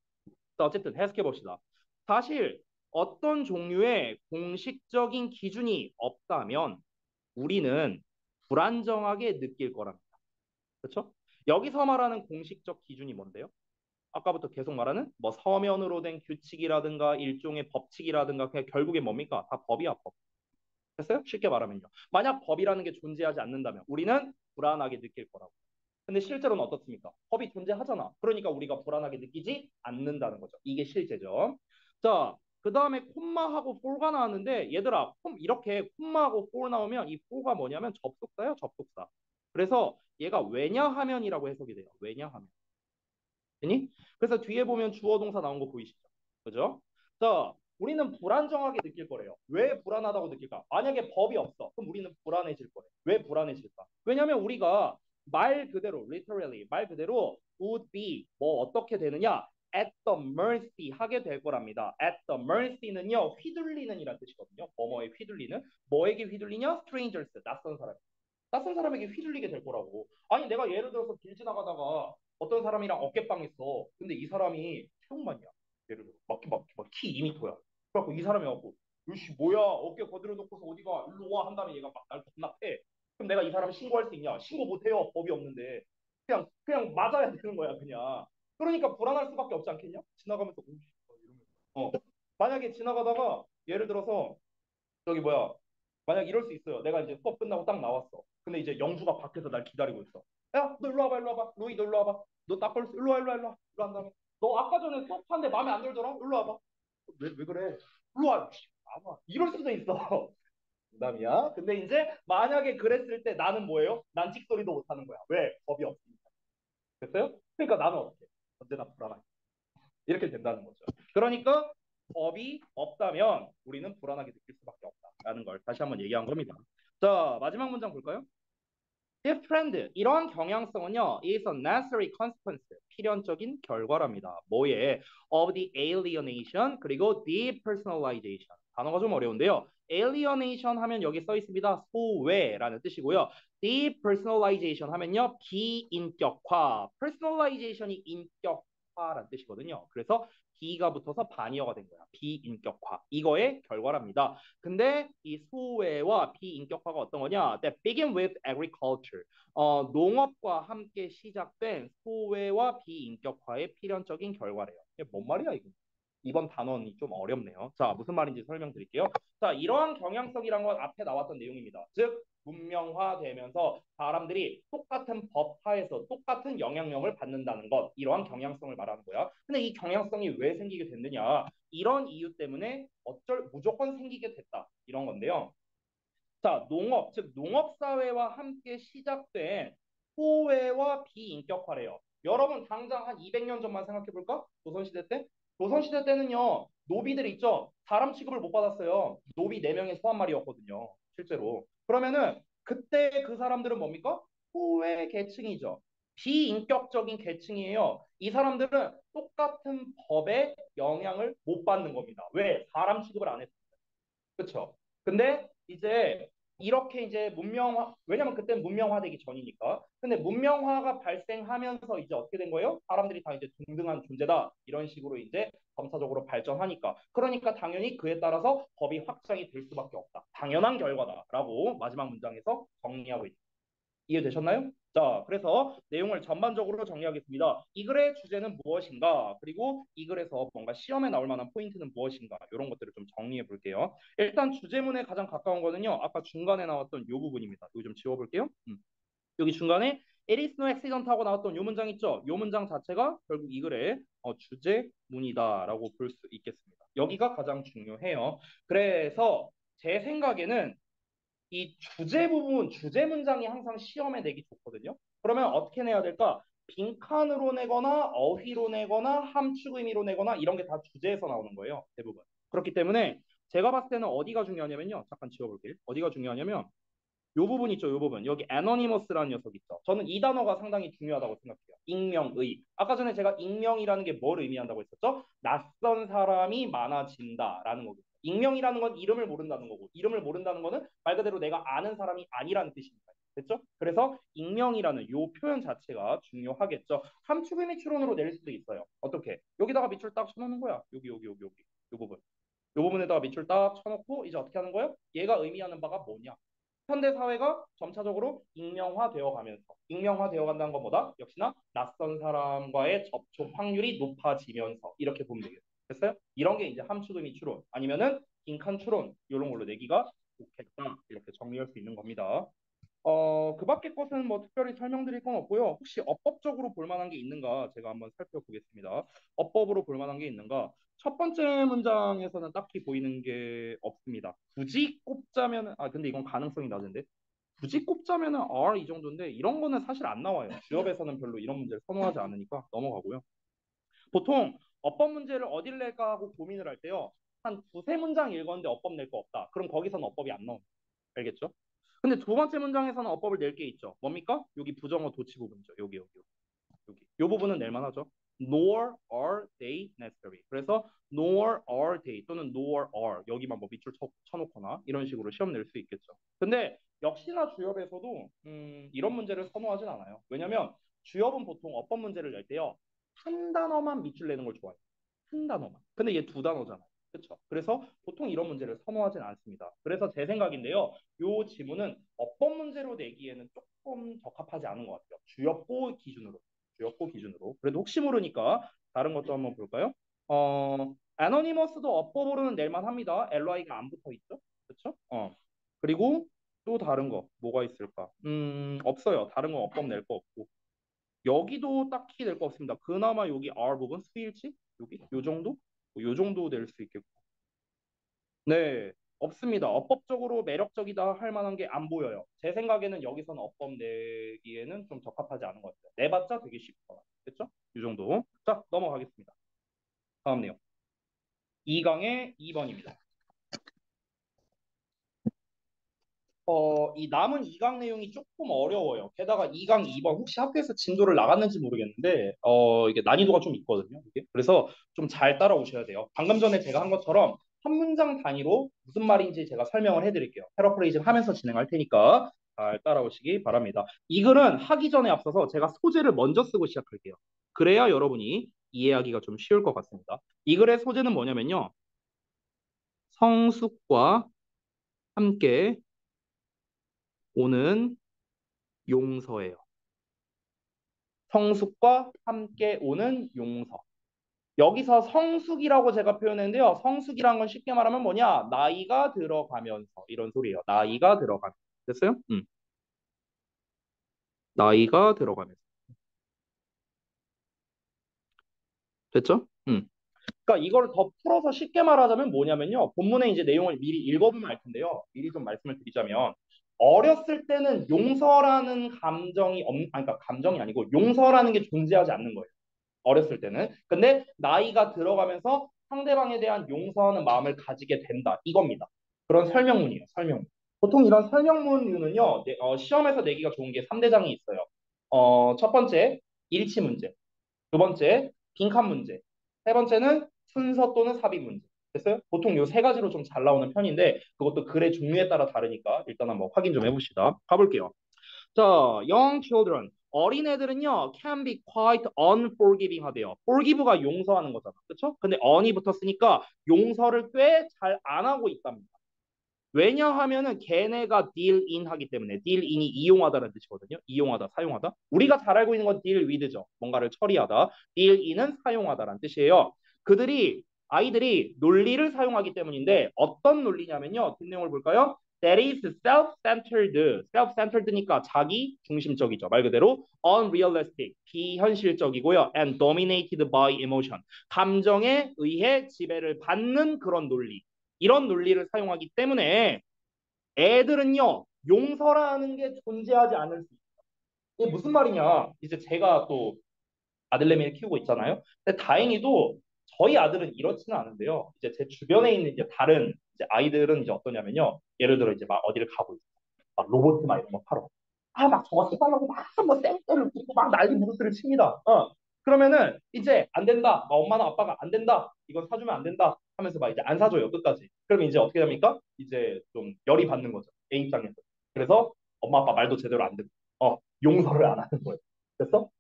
자, 어쨌든 해석해 봅시다. 사실 어떤 종류의 공식적인 기준이 없다면 우리는 불안정하게 느낄 거랍니다. 그렇죠? 여기서 말하는 공식적 기준이 뭔데요? 아까부터 계속 말하는 뭐 서면으로 된 규칙이라든가 일종의 법칙이라든가 그냥 결국에 뭡니까? 다 법이야, 법. 됐어요? 쉽게 말하면요. 만약 법이라는 게 존재하지 않는다면 우리는 불안하게 느낄 거라고. 근데 실제로는 어떻습니까? 법이 존재하잖아. 그러니까 우리가 불안하게 느끼지 않는다는 거죠. 이게 실제죠. 자, 그 다음에 콤마하고 for가 나왔는데 얘들아, 이렇게 콤마하고 for 나오면 이 for가 뭐냐면 접속사예요, 접속사. 그래서 얘가 왜냐하면이라고 해석이 돼요. 왜냐하면. 니 그래서 뒤에 보면 주어 동사 나온 거 보이시죠? 그죠? 자, 우리는 불안정하게 느낄 거래요. 왜 불안하다고 느낄까? 만약에 법이 없어. 그럼 우리는 불안해질 거예요. 왜 불안해질까? 왜냐하면 우리가 말 그대로, literally, 말 그대로 would be, 뭐 어떻게 되느냐? at the mercy 하게 될 거랍니다. at the mercy는요, 휘둘리는 이란 뜻이거든요. 뭐뭐에 휘둘리는. 뭐에게 휘둘리냐? strangers, 낯선 사람. 낯선 사람에게 휘둘리게 될 거라고. 아니 내가 예를 들어서 길 지나가다가 어떤 사람이랑 어깨빵 했어. 근데 이 사람이 태국만이야. 예를 들어. 키 2m야. 그래갖고 이 사람이 와갖고 으씨 뭐야 어깨 거들어 놓고서 어디가 일로 와 한 다음에 얘가 막 날 겁나 패. 그럼 내가 이 사람 신고할 수 있냐? 신고 못해요. 법이 없는데. 그냥 맞아야 되는 거야 그냥. 그러니까 불안할 수밖에 없지 않겠냐? 지나가면서 오, 이러면서. 만약에 지나가다가 예를 들어서 저기 뭐야 만약 이럴 수 있어요. 내가 이제 수업 끝나고 딱 나왔어. 근데 이제 영주가 밖에서 날 기다리고 있어. 야, 너 일로 와봐, 일로 와봐. 로이, 너 일로 와봐. 너 딱 걸렸어. 일로 와, 일로 와, 일로 와. 일로 한 다음에. 너 아까 전에 수업하는데 마음에 안 들더라? 일로 와봐. 왜 그래? 일로 와. 와. 이럴 수도 있어. 농담이야. 근데 이제 만약에 그랬을 때 나는 뭐예요? 난 찍소리도 못 하는 거야. 왜? 법이 없으니까. 됐어요? 그러니까 나는 어떻게? 언제나 불안하게. 이렇게 된다는 거죠. 그러니까 법이 없다면 우리는 불안하게 느낄 수밖에 없다라는 걸 다시 한번 얘기한 겁니다. 자, 마지막 문장 볼까요? This trend, 이러한 경향성은요, is a necessary consequence, 필연적인 결과랍니다. 뭐에? Of the alienation, 그리고 depersonalization. 단어가 좀 어려운데요. alienation 하면 여기 써 있습니다. 소외라는 뜻이고요. depersonalization 하면요, 비인격화. personalization이 인격화라는 뜻이거든요. 그래서 D가 붙어서 반의어가 된 거야. 비인격화. 이거의 결과랍니다. 근데 이 소외와 비인격화가 어떤 거냐? That begin with agriculture. 농업과 함께 시작된 소외와 비인격화의 필연적인 결과래요. 이게 뭔 말이야 이거? 이번 단원이 좀 어렵네요. 자, 무슨 말인지 설명드릴게요. 자, 이러한 경향성이란 건 앞에 나왔던 내용입니다. 즉, 문명화되면서 사람들이 똑같은 법 하에서 똑같은 영향력을 받는다는 것, 이러한 경향성을 말하는 거야. 근데 이 경향성이 왜 생기게 됐느냐? 이런 이유 때문에 무조건 생기게 됐다. 이런 건데요. 자, 농업, 즉 농업사회와 함께 시작된 소외와 비인격화래요. 여러분 당장 한 200년 전만 생각해 볼까? 조선시대 때? 조선시대 때는요, 노비들 있죠? 사람 취급을 못 받았어요. 노비 4명의 소 한 마리였거든요. 실제로. 그러면은 그때 그 사람들은 뭡니까? 소외 계층이죠. 비인격적인 계층이에요. 이 사람들은 똑같은 법에 영향을 못 받는 겁니다. 왜? 사람 취급을 안 했어요. 그렇죠. 근데 이제 이렇게 이제 문명화, 왜냐면 그때는 문명화되기 전이니까. 근데 문명화가 발생하면서 이제 어떻게 된 거예요? 사람들이 다 이제 동등한 존재다. 이런 식으로 이제 점차적으로 발전하니까. 그러니까 당연히 그에 따라서 법이 확장이 될 수밖에 없다. 당연한 결과다라고 마지막 문장에서 정리하고 있습니다. 이해되셨나요? 자, 그래서 내용을 전반적으로 정리하겠습니다. 이 글의 주제는 무엇인가? 그리고 이 글에서 뭔가 시험에 나올 만한 포인트는 무엇인가? 이런 것들을 좀 정리해 볼게요. 일단 주제문에 가장 가까운 거는요. 아까 중간에 나왔던 이 부분입니다. 이거 좀 지워볼게요. 여기 중간에 It is no accident 하고 나왔던 이 문장 있죠? 이 문장 자체가 결국 이 글의 주제문이다라고 볼 수 있겠습니다. 여기가 가장 중요해요. 그래서 제 생각에는 이 주제 부분, 주제 문장이 항상 시험에 내기 좋거든요. 그러면 어떻게 내야 될까? 빈칸으로 내거나 어휘로 내거나 함축 의미로 내거나 이런 게 다 주제에서 나오는 거예요. 대부분. 그렇기 때문에 제가 봤을 때는 어디가 중요하냐면요. 잠깐 지워볼게요. 어디가 중요하냐면 요 부분 있죠, 요 부분. 여기 anonymous라는 녀석 있죠. 저는 이 단어가 상당히 중요하다고 생각해요. 익명의. 아까 전에 제가 익명이라는 게 뭘 의미한다고 했었죠? 낯선 사람이 많아진다라는 거고. 익명이라는 건 이름을 모른다는 거고, 이름을 모른다는 거는 말 그대로 내가 아는 사람이 아니라는 뜻입니다. 됐죠? 그래서 익명이라는 요 표현 자체가 중요하겠죠. 함축 의미 추론으로 낼 수도 있어요. 어떻게? 여기다가 밑줄 딱 쳐놓는 거야. 여기. 요 부분. 요 부분에다가 밑줄 딱 쳐놓고 이제 어떻게 하는 거예요? 얘가 의미하는 바가 뭐냐? 현대 사회가 점차적으로 익명화되어 가면서 익명화되어 간다는 것보다 역시나 낯선 사람과의 접촉 확률이 높아지면서 이렇게 보면 되겠어요. 됐어요? 이런 게 이제 함축의미 추론 아니면은 빈칸 추론 이런 걸로 내기가 좋겠다 이렇게 정리할 수 있는 겁니다. 그 밖의 것은 뭐 특별히 설명드릴 건 없고요. 혹시 어법적으로 볼 만한 게 있는가 제가 한번 살펴보겠습니다. 어법으로 볼 만한 게 있는가? 첫 번째 문장에서는 딱히 보이는 게 없습니다. 굳이 꼽자면, 근데 이건 가능성이 낮은데. 굳이 꼽자면은 R 이 정도인데 이런 거는 사실 안 나와요. 주업에서는 별로 이런 문제를 선호하지 않으니까 넘어가고요. 보통 어법 문제를 어딜 낼까 하고 고민을 할 때요. 한 두세 문장 읽었는데 어법 낼 거 없다. 그럼 거기서는 어법이 안 나옵니다. 알겠죠? 근데 두 번째 문장에서는 어법을 낼 게 있죠. 뭡니까? 여기 부정어 도치 부분이죠. 여기. 이 부분은 낼 만하죠. Nor are they necessary. 그래서 nor are they 또는 nor are 여기만 뭐 밑줄 쳐놓거나 이런 식으로 시험 낼 수 있겠죠. 근데 역시나 주협에서도 이런 문제를 선호하진 않아요. 왜냐하면 주협은 보통 어법 문제를 낼 때요. 한 단어만 밑줄 내는 걸 좋아해요. 한 단어만. 근데 얘 두 단어잖아요. 그렇죠? 그래서 보통 이런 문제를 선호하진 않습니다. 그래서 제 생각인데요. 요 지문은 어법 문제로 내기에는 조금 적합하지 않은 것 같아요. 주역고 기준으로. 주역고 기준으로. 그래도 혹시 모르니까 다른 것도 한번 볼까요? 애너니머스도 어법으로는 낼만 합니다. LI가 안 붙어 있죠? 그렇죠? 그리고 또 다른 거 뭐가 있을까? 없어요. 다른 거 어법 낼 거 없고. 여기도 딱히 낼 거 없습니다. 그나마 여기 R 부분 수일치 여기 요 정도 요 정도 낼 수 있겠고. 네, 없습니다. 어법적으로 매력적이다 할 만한 게 안 보여요. 제 생각에는 여기서는 어법 내기에는 좀 적합하지 않은 것 같아요. 내봤자 되게 쉽다. 됐죠? 이 정도. 자, 넘어가겠습니다. 다음 내용. 2강의 2번입니다. 이 남은 2강 내용이 조금 어려워요. 게다가 2강 2번 혹시 학교에서 진도를 나갔는지 모르겠는데 이게 난이도가 좀 있거든요. 이게. 그래서 좀 잘 따라오셔야 돼요. 방금 전에 제가 한 것처럼 한 문장 단위로 무슨 말인지 제가 설명을 해드릴게요. 패러프레이징 하면서 진행할 테니까 잘 따라오시기 바랍니다. 이 글은 하기 전에 앞서서 제가 소재를 먼저 쓰고 시작할게요. 그래야 여러분이 이해하기가 좀 쉬울 것 같습니다. 이 글의 소재는 뭐냐면요. 성숙과 함께 오는 용서예요. 성숙과 함께 오는 용서. 여기서 성숙이라고 제가 표현했는데요. 성숙이란 건 쉽게 말하면 뭐냐? 나이가 들어가면서 이런 소리예요. 나이가 들어가면서. 됐어요? 나이가 들어가면서. 됐죠? 그러니까 이걸 더 풀어서 쉽게 말하자면 뭐냐면요. 본문의 이제 내용을 미리 읽어보면 알 텐데요. 미리 좀 말씀을 드리자면 어렸을 때는 용서라는 감정이 그러니까 감정이 아니고 용서라는 게 존재하지 않는 거예요. 어렸을 때는. 근데 나이가 들어가면서 상대방에 대한 용서하는 마음을 가지게 된다. 이겁니다. 그런 설명문이에요. 설명문. 보통 이런 설명문류는요. 시험에서 내기가 좋은 게 3대장이 있어요. 첫 번째, 일치 문제. 두 번째, 빈칸 문제. 세 번째는 순서 또는 삽입 문제. 됐어요? 보통 요 세 가지로 좀 잘 나오는 편인데 그것도 글의 종류에 따라 다르니까 일단 한번 확인 좀 해봅시다. 가볼게요. 자, young children. 어린애들은요, can be quite unforgiving 하대요. forgive가 용서하는 거잖아. 그쵸? 근데 on이 붙었으니까 용서를 꽤 잘 안 하고 있답니다. 왜냐하면은 걔네가 deal in 하기 때문에 deal in이 이용하다는 뜻이거든요. 이용하다, 사용하다. 우리가 잘 알고 있는 건 deal with죠. 뭔가를 처리하다. deal in은 사용하다라는 뜻이에요. 아이들이 논리를 사용하기 때문인데 어떤 논리냐면요. 뒷내용을 볼까요? That is self-centered. self-centered니까 자기 중심적이죠. 말 그대로 unrealistic, 비현실적이고요. and dominated by emotion. 감정에 의해 지배를 받는 그런 논리. 이런 논리를 사용하기 때문에 애들은요, 용서라는 게 존재하지 않을 수 있어요. 이게 무슨 말이냐? 이제 제가 또 아들내미를 키우고 있잖아요. 근데 다행히도 저희 아들은 이렇지는 않은데요. 이제 제 주변에 있는 이제 다른 이제 아이들은 이제 어떠냐면요. 예를 들어 이제 막 어디를 가고 있어요. 막 로봇 막 이런 거 팔어. 막 저거 사달라고 막뭐 쌩떼를 붙고 막 난리 부르스를 칩니다. 그러면은 이제 안 된다. 막 엄마나 아빠가 안 된다. 이건 사주면 안 된다. 하면서 막 이제 안 사줘요. 끝까지. 그러면 이제 어떻게 됩니까? 이제 좀 열이 받는 거죠. 애 입장에서. 그래서 엄마 아빠 말도 제대로 안 듣고 용서를 안 하는 거예요. 됐어?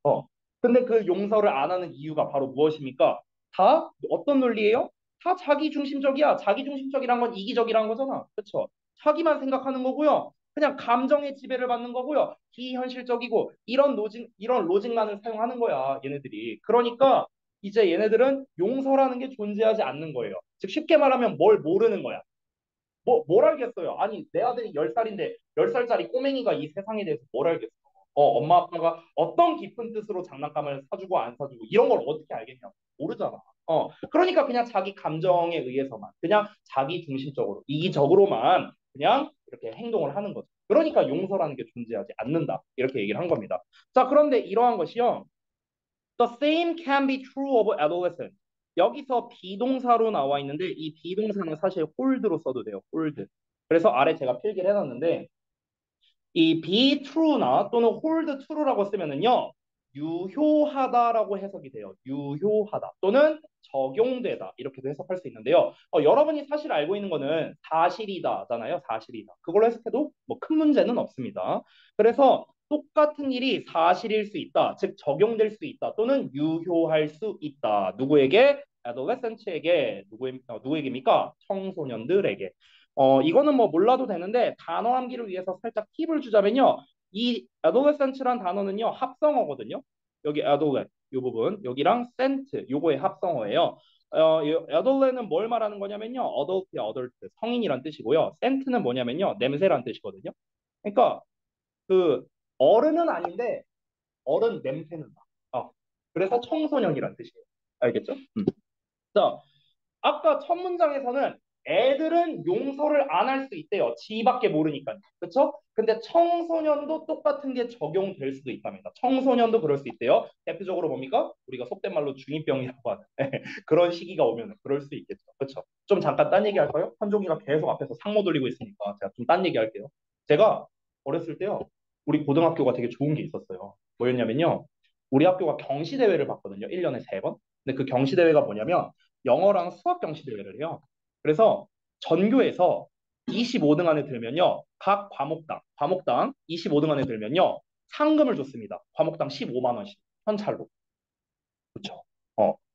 근데 그 용서를 안 하는 이유가 바로 무엇입니까? 다 어떤 논리예요? 다 자기 중심적이야. 자기 중심적이란 건 이기적이란 거잖아. 그렇죠? 자기만 생각하는 거고요. 그냥 감정의 지배를 받는 거고요. 비현실적이고 이런 로직만을 사용하는 거야. 얘네들이. 그러니까 이제 얘네들은 용서라는 게 존재하지 않는 거예요. 즉 쉽게 말하면 뭘 모르는 거야. 뭘 알겠어요? 아니, 내 아들이 10살인데 10살짜리 꼬맹이가 이 세상에 대해서 뭘 알겠어? 엄마 아빠가 어떤 깊은 뜻으로 장난감을 사주고 안 사주고 이런 걸 어떻게 알겠냐고. 모르잖아. 그러니까 그냥 자기 감정에 의해서만, 그냥 자기 중심적으로, 이기적으로만 그냥 이렇게 행동을 하는 거죠. 그러니까 용서라는 게 존재하지 않는다. 이렇게 얘기를 한 겁니다. 자, 그런데 이러한 것이요. The same can be true of adolescent. 여기서 비동사로 나와 있는데 이 비동사는 사실 hold로 써도 돼요. hold. 그래서 아래 제가 필기를 해놨는데 이 be true나 또는 hold true라고 쓰면은요. 유효하다라고 해석이 돼요. 유효하다 또는 적용되다 이렇게도 해석할 수 있는데요. 여러분이 사실 알고 있는 거는 사실이다잖아요. 사실이다. 그걸로 해석해도 뭐 큰 문제는 없습니다. 그래서 똑같은 일이 사실일 수 있다. 즉 적용될 수 있다. 또는 유효할 수 있다. 누구에게? adolescents에게 누구에게입니까? 청소년들에게. 이거는 뭐 몰라도 되는데 단어 암기를 위해서 살짝 팁을 주자면요. 이 adolescents란 단어는요 합성어거든요. 여기 adolescent 이 부분 여기랑 cent 요거의 합성어예요. 이 adolescent은 뭘 말하는 거냐면요. adult 성인이란 뜻이고요. scent는 뭐냐면요 냄새란 뜻이거든요. 그러니까 그 어른은 아닌데 어른 냄새는 나. 그래서 청소년이란 뜻이에요. 알겠죠? 자, 아까 첫 문장에서는 애들은 용서를 안 할 수 있대요. 지밖에 모르니까. 그렇죠? 근데 청소년도 똑같은 게 적용될 수도 있답니다. 청소년도 그럴 수 있대요. 대표적으로 뭡니까? 우리가 속된 말로 중2병이라고 하는 그런 시기가 오면 그럴 수 있겠죠. 그렇죠? 좀 잠깐 딴 얘기 할까요? 현종이가 계속 앞에서 상모 돌리고 있으니까 제가 좀 딴 얘기 할게요. 제가 어렸을 때요. 우리 고등학교가 되게 좋은 게 있었어요. 뭐였냐면요. 우리 학교가 경시대회를 봤거든요. 1년에 3번. 근데 그 경시대회가 뭐냐면 영어랑 수학 경시 대회를 해요. 그래서 전교에서 25등 안에 들면요. 각 과목당 25등 안에 들면요. 상금을 줬습니다. 과목당 15만 원씩 현찰로. 그렇죠.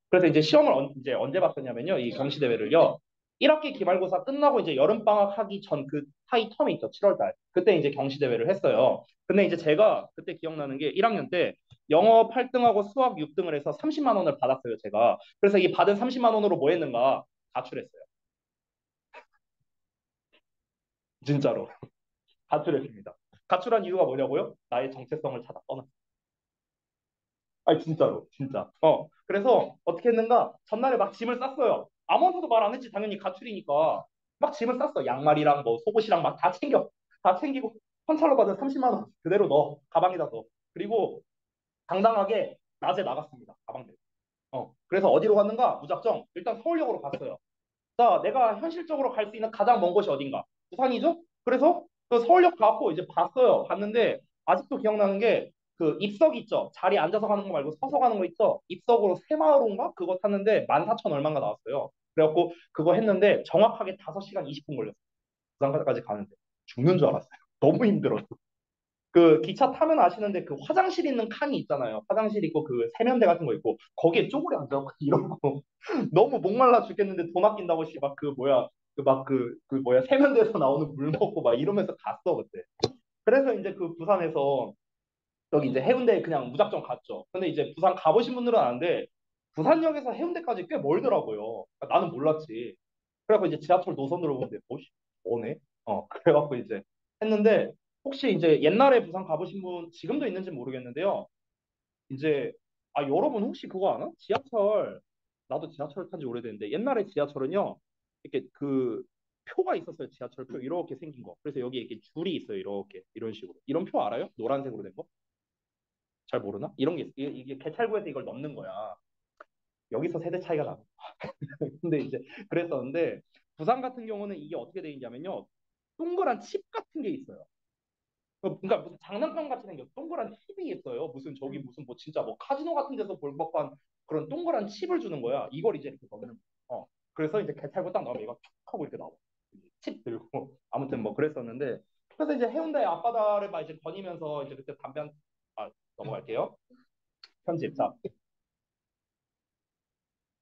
그래서 이제 시험을 이제 언제 봤었냐면요. 이 경시 대회를요. 1학기 기말고사 끝나고 이제 여름방학 하기 전 그 사이 텀이 있죠. 7월 달. 그때 이제 경시 대회를 했어요. 근데 이제 제가 그때 기억나는 게 1학년 때 영어 8등하고 수학 6등을 해서 30만 원을 받았어요, 제가. 그래서 이 받은 30만 원으로 뭐 했는가? 가출했어요. 진짜로. 가출했습니다. 가출한 이유가 뭐냐고요? 나의 정체성을 찾아 떠났어요. 아니 진짜로 진짜 그래서 어떻게 했는가 전날에 막 짐을 쌌어요. 아무한테도 말 안 했지 당연히 가출이니까 막 짐을 쌌어. 양말이랑 뭐 속옷이랑 막 다 챙기고 현찰로 받은 30만 원 그대로 넣어 가방에다 넣어. 그리고 당당하게 낮에 나갔습니다. 가방 들고. 그래서 어디로 갔는가 무작정 일단 서울역으로 갔어요. 자, 내가 현실적으로 갈 수 있는 가장 먼 곳이 어딘가? 부산이죠? 그래서 그 서울역 가고 이제 봤어요. 봤는데 아직도 기억나는 게 그 입석 있죠? 자리에 앉아서 가는 거 말고 서서 가는 거 있죠? 입석으로 새마을호인가? 그거 탔는데 14,000 얼마인가 나왔어요. 그래갖고 그거 했는데 정확하게 5시간 20분 걸렸어요. 부산까지 가는데 죽는 줄 알았어요. 너무 힘들었어. 그 기차 타면 아시는데 그 화장실 있는 칸이 있잖아요. 화장실 있고 그 세면대 같은 거 있고 거기에 쪼그려 앉아서 이러고 너무 목말라 죽겠는데 돈 아낀다고 씨막 그 뭐야 그 막 그 뭐야 세면대에서 나오는 물 먹고 막 이러면서 갔어 그때. 그래서 이제 그 부산에서 여기 이제 해운대에 그냥 무작정 갔죠. 근데 이제 부산 가보신 분들은 아는데 부산역에서 해운대까지 꽤 멀더라고요. 그러니까 나는 몰랐지. 그래갖고 이제 지하철 노선으로 보는데 뭐지? 뭐네? 그래갖고 이제 했는데 혹시 이제 옛날에 부산 가보신 분 지금도 있는지 모르겠는데요. 이제 여러분 혹시 그거 아나? 지하철 나도 지하철 탄 지 오래됐는데 옛날에 지하철은요 이렇게 그 표가 있었어요. 지하철표 이렇게 생긴 거. 그래서 여기 이렇게 줄이 있어요. 이렇게 이런 식으로. 이런 표 알아요? 노란색으로 된 거? 잘 모르나? 이런 게 이게 개찰구에서 이걸 넣는 거야. 여기서 세대 차이가 나. 근데 이제 그랬었는데 부산 같은 경우는 이게 어떻게 돼 있냐면요. 동그란 칩 같은 게 있어요. 그러니까 무슨 장난감 같이 생겼어. 동그란 칩이 있어요. 무슨 저기 무슨 뭐 진짜 뭐 카지노 같은 데서 볼 법한 그런 동그란 칩을 주는 거야. 이걸 이제 이렇게 넣는 거. 그래서 이제 개찰구 딱 나오면 얘가 툭 하고 이렇게 나와. 칩 들고 아무튼 뭐 그랬었는데 그래서 이제 해운대 앞바다를 막 이제 거니면서 이제 그때 담배 한 넘어갈게요. 편집. 자,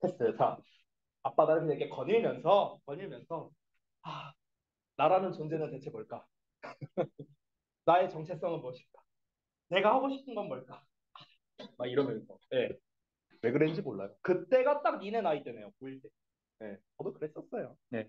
테스트. 자, 앞바다를 이렇게 거닐면서 나라는 존재는 대체 뭘까? 나의 정체성은 무엇일까? 내가 하고 싶은 건 뭘까? 막 이러면서. 예. 왜 그랬는지 몰라요. 그때가 딱 니네 나이 때네요. 9일 때. 네, 저도 그랬었어요. 네.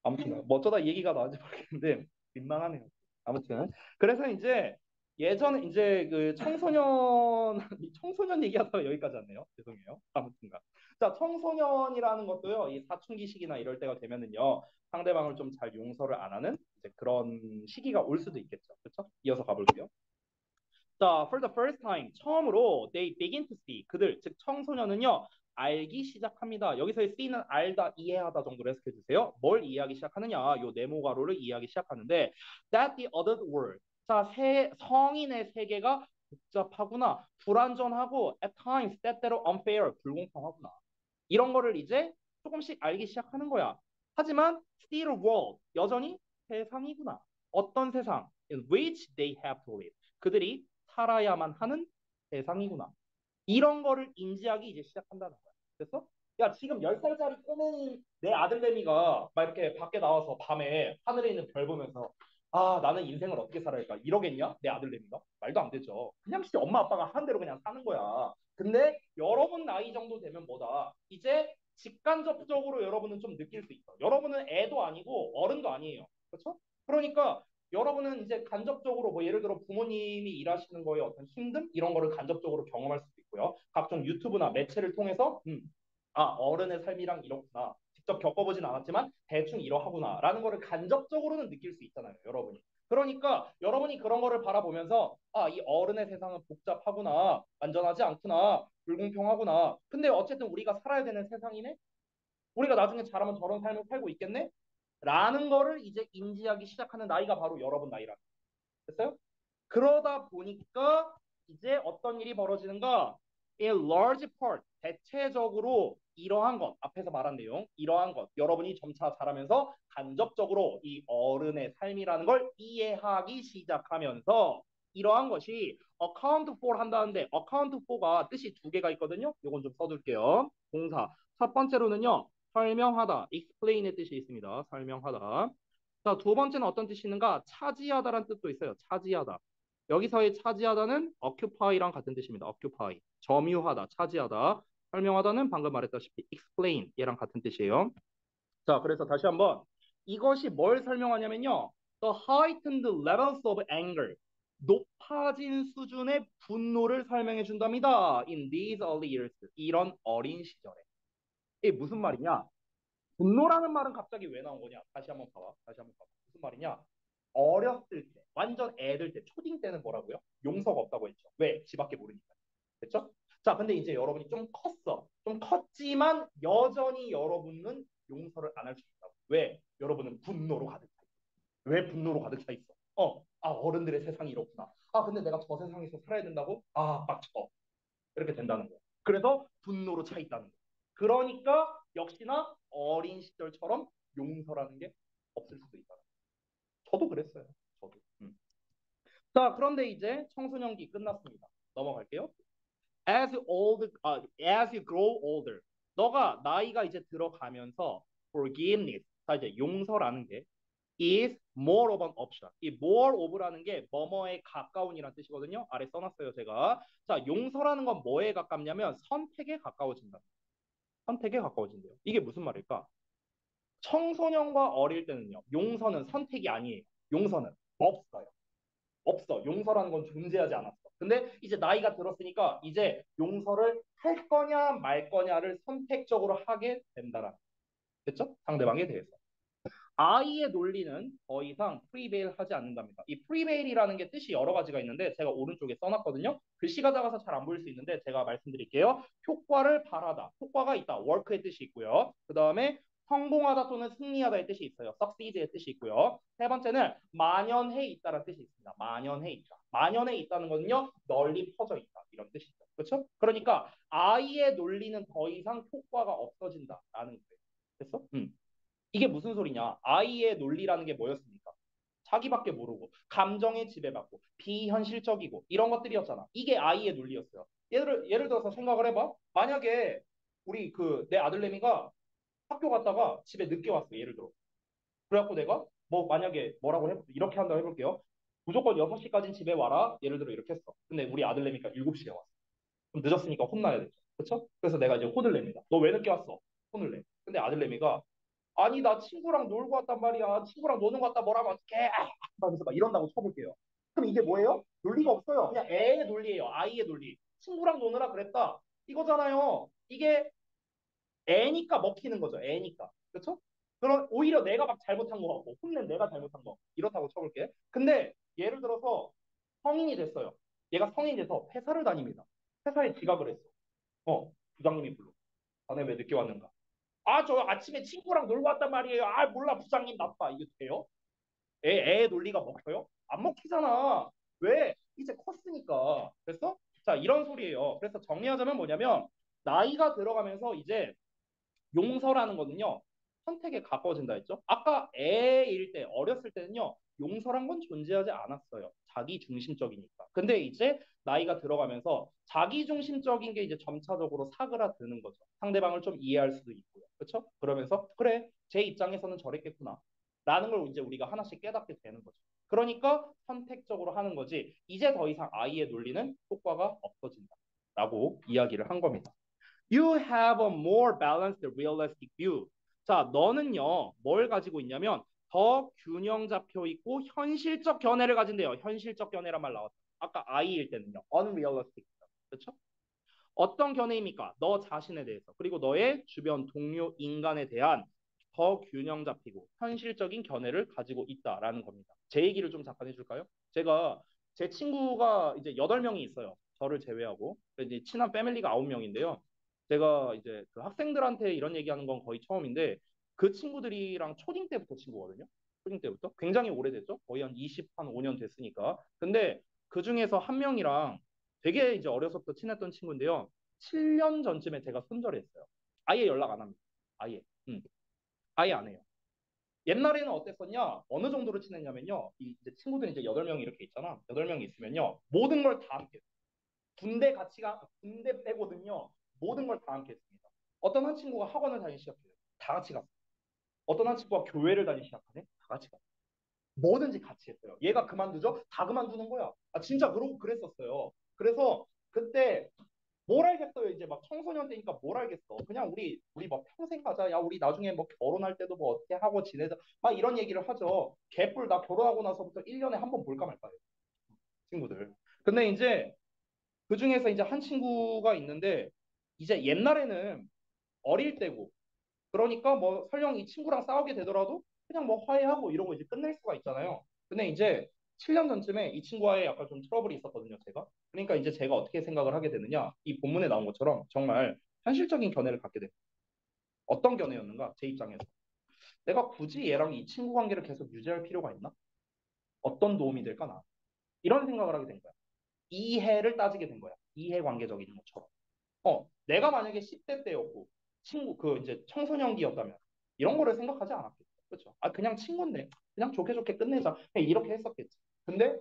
아무튼 뭐 어쩌다 이 얘기가 나왔는지 모르겠는데 민망하네요. 아무튼 그래서 이제 예전에 이제 그 청소년 청소년 얘기하다가 여기까지 왔네요. 죄송해요. 아무튼가. 자, 청소년이라는 것도요. 이 사춘기 시기나 이럴 때가 되면은요. 상대방을 좀 잘 용서를 안 하는 이제 그런 시기가 올 수도 있겠죠. 그렇죠? 이어서 가볼게요. 자, for the first time 처음으로 they begin to see 그들 즉 청소년은요 알기 시작합니다. 여기서의 see는 알다, 이해하다 정도로 해석해 주세요. 뭘 이해하기 시작하느냐? 요 네모 가로를 이해하기 시작하는데 that the adult world 자, 성인의 세계가 복잡하구나, 불완전하고 at times 때때로 unfair 불공평하구나. 이런 거를 이제 조금씩 알기 시작하는 거야. 하지만 still a world 여전히 세상이구나. 어떤 세상? In which they have to live. 그들이 살아야만 하는 세상이구나. 이런 거를 인지하기 이제 시작한다는 거야. 됐어? 야, 지금 10살짜리 꼬맹이 내 아들내미가 막 이렇게 밖에 나와서 밤에 하늘에 있는 별 보면서 아, 나는 인생을 어떻게 살아야 할까? 이러겠냐? 내 아들내미가? 말도 안 되죠. 그냥 씨 엄마 아빠가 하는 대로 그냥 사는 거야. 근데 여러분 나이 정도 되면 뭐다? 이제 직간접적으로 여러분은 좀 느낄 수 있어. 여러분은 애도 아니고 어른도 아니에요. 그렇죠? 그러니까 여러분은 이제 간접적으로 뭐 예를 들어 부모님이 일하시는 거에 어떤 힘듦 이런 거를 간접적으로 경험할 수도 있고요. 각종 유튜브나 매체를 통해서 아, 어른의 삶이랑 이렇구나. 직접 겪어보진 않았지만 대충 이러하구나라는 거를 간접적으로는 느낄 수 있잖아요, 여러분이. 그러니까 여러분이 그런 거를 바라보면서 아, 이 어른의 세상은 복잡하구나, 안전하지 않구나, 불공평하구나. 근데 어쨌든 우리가 살아야 되는 세상이네. 우리가 나중에 자라면 저런 삶을 살고 있겠네. 라는 거를 이제 인지하기 시작하는 나이가 바로 여러분 나이라. 됐어요? 그러다 보니까 이제 어떤 일이 벌어지는가? In large part, 대체적으로 이러한 것, 앞에서 말한 내용, 이러한 것, 여러분이 점차 자라면서 간접적으로 이 어른의 삶이라는 걸 이해하기 시작하면서 이러한 것이 account for 한다는데 account for가 뜻이 두 개가 있거든요. 이건 좀 써둘게요. 동사. 첫 번째로는요. 설명하다, explain의 뜻이 있습니다. 설명하다. 자, 두 번째는 어떤 뜻이 있는가? 차지하다라는 뜻도 있어요. 차지하다. 여기서의 차지하다는 occupy랑 같은 뜻입니다. occupy. 점유하다, 차지하다. 설명하다는 방금 말했다시피 explain 얘랑 같은 뜻이에요. 자, 그래서 다시 한번 이것이 뭘 설명하냐면요. The heightened levels of anger. 높아진 수준의 분노를 설명해 준답니다. In these early years. 이런 어린 시절에. 이게 무슨 말이냐? 분노라는 말은 갑자기 왜 나온 거냐? 다시 한번 봐봐. 다시 한번 봐봐. 무슨 말이냐? 어렸을 때, 완전 애들 때, 초딩 때는 뭐라고요? 용서가 없다고 했죠. 왜? 지밖에 모르니까. 됐죠? 자, 근데 이제 여러분이 좀 컸어. 좀 컸지만 여전히 여러분은 용서를 안 할 수 있다고. 왜? 여러분은 분노로 가득 차 있어. 왜 분노로 가득 차 있어? 아, 어른들의 세상이 이렇구나. 아, 근데 내가 저 세상에서 살아야 된다고? 아, 빡쳐. 이렇게 된다는 거예요. 그래서 분노로 차 있다는 거예요. 그러니까 역시나 어린 시절처럼 용서라는 게 없을 수도 있다. 저도 그랬어요. 저도. 자, 그런데 이제 청소년기 끝났습니다. 넘어갈게요. As you grow older, 너가 나이가 이제 들어가면서 forgiveness, 자 이제 용서라는 게 is more of an option. 이 more of라는 게 뭐뭐에 가까운이라는 뜻이거든요. 아래 써놨어요, 제가. 자, 용서라는 건 뭐에 가깝냐면 선택에 가까워진다. 선택에 가까워진대요. 이게 무슨 말일까? 청소년과 어릴 때는요, 용서는 선택이 아니에요. 용서는 없어요. 없어. 용서라는 건 존재하지 않았어. 근데 이제 나이가 들었으니까 이제 용서를 할 거냐 말 거냐를 선택적으로 하게 된다라. 됐죠? 상대방에 대해서. 아이의 논리는 더 이상 프리베일 하지 않는답니다. 이 프리베일이라는 게 뜻이 여러 가지가 있는데 제가 오른쪽에 써놨거든요. 글씨가 작아서 잘 안 보일 수 있는데 제가 말씀드릴게요. 효과를 바라다. 효과가 있다. work의 뜻이 있고요. 그 다음에 성공하다 또는 승리하다의 뜻이 있어요. succeed의 뜻이 있고요. 세 번째는 만연해 있다라는 뜻이 있습니다. 만연해 있다. 만연해 있다는 거는요. 널리 퍼져 있다. 이런 뜻이죠. 그렇죠? 그러니까 아이의 논리는 더 이상 효과가 없어진다라는 거예요. 됐어? 이게 무슨 소리냐? 아이의 논리라는 게 뭐였습니까? 자기밖에 모르고 감정에 지배받고 비현실적이고 이런 것들이었잖아. 이게 아이의 논리였어요. 예를 들어서 생각을 해봐. 만약에 우리 그 내 아들내미가 학교 갔다가 집에 늦게 왔어. 예를 들어. 그래갖고 내가 뭐 만약에 뭐라고 해 이렇게 한다고 해볼게요. 무조건 6시까지는 집에 와라. 예를 들어 이렇게 했어. 근데 우리 아들내미가 7시에 왔어. 그럼 늦었으니까 혼나야 되죠. 그렇죠? 그래서 내가 이제 혼을 냅니다. 너 왜 늦게 왔어? 혼을 내. 근데 아들내미가 아니 나 친구랑 놀고 왔단 말이야. 친구랑 노는 거 같다 뭐라고 어떡해. 하면서 막 이런다고 쳐볼게요. 그럼 이게 뭐예요? 논리가 없어요. 그냥 애의 논리예요. 아이의 논리. 친구랑 노느라 그랬다. 이거잖아요. 이게 애니까 먹히는 거죠. 애니까. 그렇죠? 그럼 오히려 내가 막 잘못한 거 같고 혼낸 내가 잘못한 거 이렇다고 쳐볼게. 근데 예를 들어서 성인이 됐어요. 얘가 성인이 돼서 회사를 다닙니다. 회사에 지각을 했어. 부장님이 불러. 자네 왜 늦게 왔는가? 아, 저 아침에 친구랑 놀고 왔단 말이에요. 아, 몰라, 부장님 나빠. 이게 돼요? 애의 논리가 먹혀요? 안 먹히잖아. 왜? 이제 컸으니까. 그래서 자, 이런 소리예요. 그래서 정리하자면 뭐냐면 나이가 들어가면서 이제 용서라는 거는요. 선택에 가까워진다 했죠. 아까 애일 때, 어렸을 때는요. 용서란 건 존재하지 않았어요. 자기 중심적이니까. 근데 이제 나이가 들어가면서 자기 중심적인 게 이제 점차적으로 사그라드는 거죠. 상대방을 좀 이해할 수도 있고요. 그렇죠? 그러면서 그래, 제 입장에서는 저랬겠구나. 라는 걸 이제 우리가 하나씩 깨닫게 되는 거죠. 그러니까 선택적으로 하는 거지. 이제 더 이상 아이의 논리는 효과가 없어진다. 라고 이야기를 한 겁니다. You have a more balanced realistic view. 자, 너는요, 뭘 가지고 있냐면 더 균형 잡혀 있고 현실적 견해를 가진대요. 현실적 견해란 말 나왔죠. 아까 I일 때는요. unrealistic. 그렇죠? 어떤 견해입니까? 너 자신에 대해서. 그리고 너의 주변 동료 인간에 대한 더 균형 잡히고 현실적인 견해를 가지고 있다라는 겁니다. 제 얘기를 좀 잠깐 해줄까요? 제가 제 친구가 이제 8명이 있어요. 저를 제외하고. 이제 친한 패밀리가 9명인데요. 제가 이제 그 학생들한테 이런 얘기하는 건 거의 처음인데 그 친구들이랑 초딩 때부터 친구거든요. 초딩 때부터. 굉장히 오래됐죠? 거의 한 5년 됐으니까. 근데 그 중에서 한 명이랑 되게 이제 어려서부터 친했던 친구인데요. 7년 전쯤에 제가 손절을 했어요. 아예 연락 안 합니다. 아예. 아예 안 해요. 옛날에는 어땠었냐? 어느 정도로 친했냐면요. 이 이제 친구들 이제 8명이 이렇게 있잖아. 8명이 있으면요. 모든 걸 다 함께. 군대 빼거든요. 모든 걸 다 함께 했습니다. 어떤 한 친구가 학원을 다니기 시작해요. 다 같이 갔어요. 어떤 한 친구가 교회를 다니기 시작하네. 다 같이 갔어요. 뭐든지 같이 했어요. 얘가 그만두죠? 다 그만두는 거야. 아, 진짜 그러고 그랬었어요. 그래서 그때 뭘 알겠어요. 이제 막 청소년 때니까 뭘 알겠어. 그냥 우리 뭐 평생 가자. 야, 우리 나중에 뭐 결혼할 때도 뭐 어떻게 하고 지내자. 막 이런 얘기를 하죠. 개뿔 나 결혼하고 나서부터 1년에 한 번 볼까 말까요. 친구들. 근데 이제 그 중에서 이제 한 친구가 있는데 이제 옛날에는 어릴 때고 그러니까 뭐 설령 이 친구랑 싸우게 되더라도 그냥 뭐 화해하고 이러고 이제 끝낼 수가 있잖아요. 근데 이제 7년 전쯤에 이 친구와의 약간 좀 트러블이 있었거든요, 제가. 그러니까 이제 제가 어떻게 생각을 하게 되느냐, 이 본문에 나온 것처럼 정말 현실적인 견해를 갖게 됩니다. 어떤 견해였는가, 제 입장에서. 내가 굳이 얘랑 이 친구 관계를 계속 유지할 필요가 있나? 어떤 도움이 될까, 나? 이런 생각을 하게 된 거야. 이해를 따지게 된 거야. 이해 관계적인 것처럼. 내가 만약에 10대 때였고 친구 그 이제 청소년기였다면 이런 거를 생각하지 않았겠죠. 그렇죠? 아 그냥 친구인데 그냥 좋게 좋게 끝내자. 그냥 이렇게 했었겠지. 근데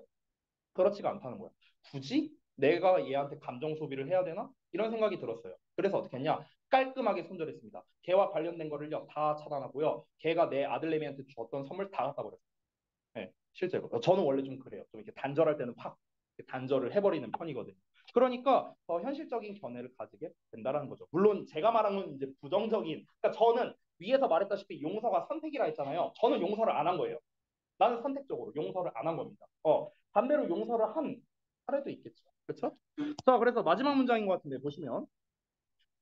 그렇지가 않다는 거야. 굳이 내가 얘한테 감정 소비를 해야 되나? 이런 생각이 들었어요. 그래서 어떻게 했냐? 깔끔하게 손절했습니다. 걔와 관련된 거를요 다 차단하고요. 걔가 내 아들내미한테 줬던 선물 다 갖다 버렸어요. 네, 실제로. 저는 원래 좀 그래요. 좀 이렇게 단절할 때는 확 단절을 해버리는 편이거든요. 그러니까 더 현실적인 견해를 가지게 된다는 거죠. 물론 제가 말한 건 이제 부정적인. 그러니까 저는 위에서 말했다시피 용서가 선택이라 했잖아요. 저는 용서를 안 한 거예요. 나는 선택적으로 용서를 안 한 겁니다. 반대로 용서를 한 사례도 있겠죠. 그렇죠? 자, 그래서 마지막 문장인 것 같은데 보시면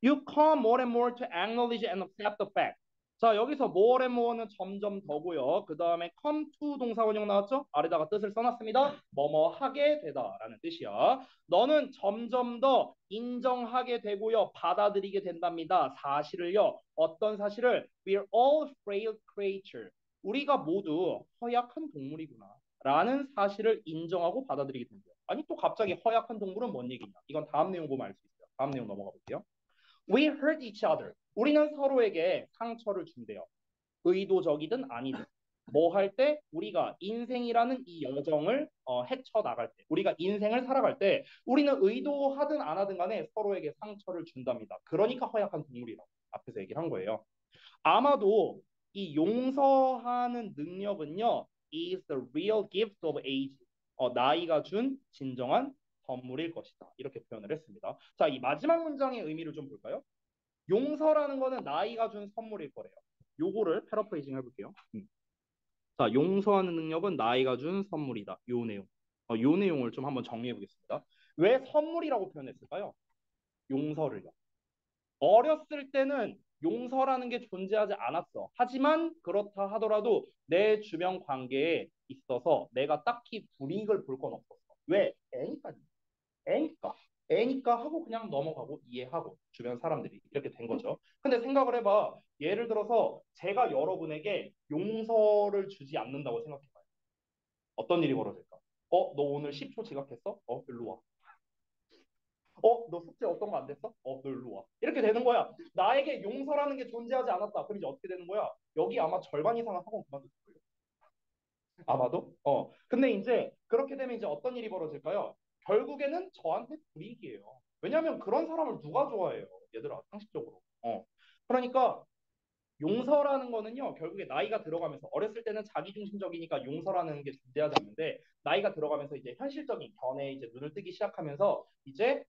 You come more and more to acknowledge and accept the fact. 자, 여기서 more and more는 점점 더고요. 그 다음에 come to 동사원형 나왔죠? 아래다가 뜻을 써놨습니다. 뭐뭐 하게 되다라는 뜻이야. 너는 점점 더 인정하게 되고요. 받아들이게 된답니다. 사실을요. 어떤 사실을? We're all frail creature. 우리가 모두 허약한 동물이구나. 라는 사실을 인정하고 받아들이게 된대요. 아니 또 갑자기 허약한 동물은 뭔 얘기냐? 이건 다음 내용 보면 알 수 있어요. 다음 내용 넘어가 볼게요. We hurt each other. 우리는 서로에게 상처를 준대요. 의도적이든 아니든. 뭐 할 때? 우리가 인생이라는 이 여정을 헤쳐나갈 때, 우리가 인생을 살아갈 때, 우리는 의도하든 안 하든 간에 서로에게 상처를 준답니다. 그러니까 허약한 동물이라고 앞에서 얘기를 한 거예요. 아마도 이 용서하는 능력은요, is the real gift of age. 나이가 준 진정한 선물일 것이다. 이렇게 표현을 했습니다. 자, 이 마지막 문장의 의미를 좀 볼까요? 용서라는 거는 나이가 준 선물일 거래요. 요거를 패러프레이징 해볼게요. 자, 용서하는 능력은 나이가 준 선물이다. 요 내용. 요 내용을 좀 한번 정리해 보겠습니다. 왜 선물이라고 표현했을까요? 용서를요. 어렸을 때는 용서라는 게 존재하지 않았어. 하지만 그렇다 하더라도 내 주변 관계에 있어서 내가 딱히 불이익을 볼 건 없었어. 왜? 애니까. 애니까. 애니까 하고 그냥 넘어가고 이해하고 주변 사람들이 이렇게 된 거죠. 근데 생각을 해봐. 예를 들어서 제가 여러분에게 용서를 주지 않는다고 생각해봐요. 어떤 일이 벌어질까? 너 오늘 10초 지각했어? 일로 와. 너 숙제 어떤 거 안 됐어? 너 일로 와. 이렇게 되는 거야. 나에게 용서라는 게 존재하지 않았다. 그럼 이제 어떻게 되는 거야? 여기 아마 절반 이상은 학원 그만둘 거예요. 아마도? 근데 이제 그렇게 되면 이제 어떤 일이 벌어질까요? 결국에는 저한테 불이익이에요. 왜냐하면 그런 사람을 누가 좋아해요? 얘들아, 상식적으로. 그러니까 용서라는 거는요, 결국에 나이가 들어가면서 어렸을 때는 자기중심적이니까 용서라는 게 존재하지 않는데 나이가 들어가면서 이제 현실적인 견해에 이제 눈을 뜨기 시작하면서 이제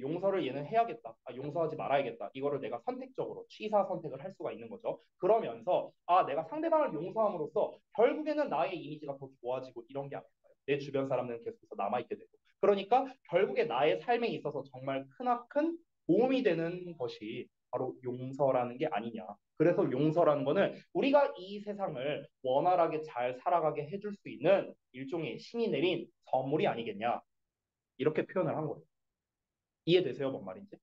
용서를 얘는 해야겠다. 용서하지 말아야겠다. 이거를 내가 선택적으로 취사 선택을 할 수가 있는 거죠. 그러면서 내가 상대방을 용서함으로써 결국에는 나의 이미지가 더 좋아지고 이런 게 아닐까요? 내 주변 사람들은 계속해서 남아있게 되고. 그러니까 결국에 나의 삶에 있어서 정말 크나큰 도움이 되는 것이 바로 용서라는 게 아니냐. 그래서 용서라는 거는 우리가 이 세상을 원활하게 잘 살아가게 해줄 수 있는 일종의 신이 내린 선물이 아니겠냐. 이렇게 표현을 한 거예요. 이해되세요, 뭔 말인지?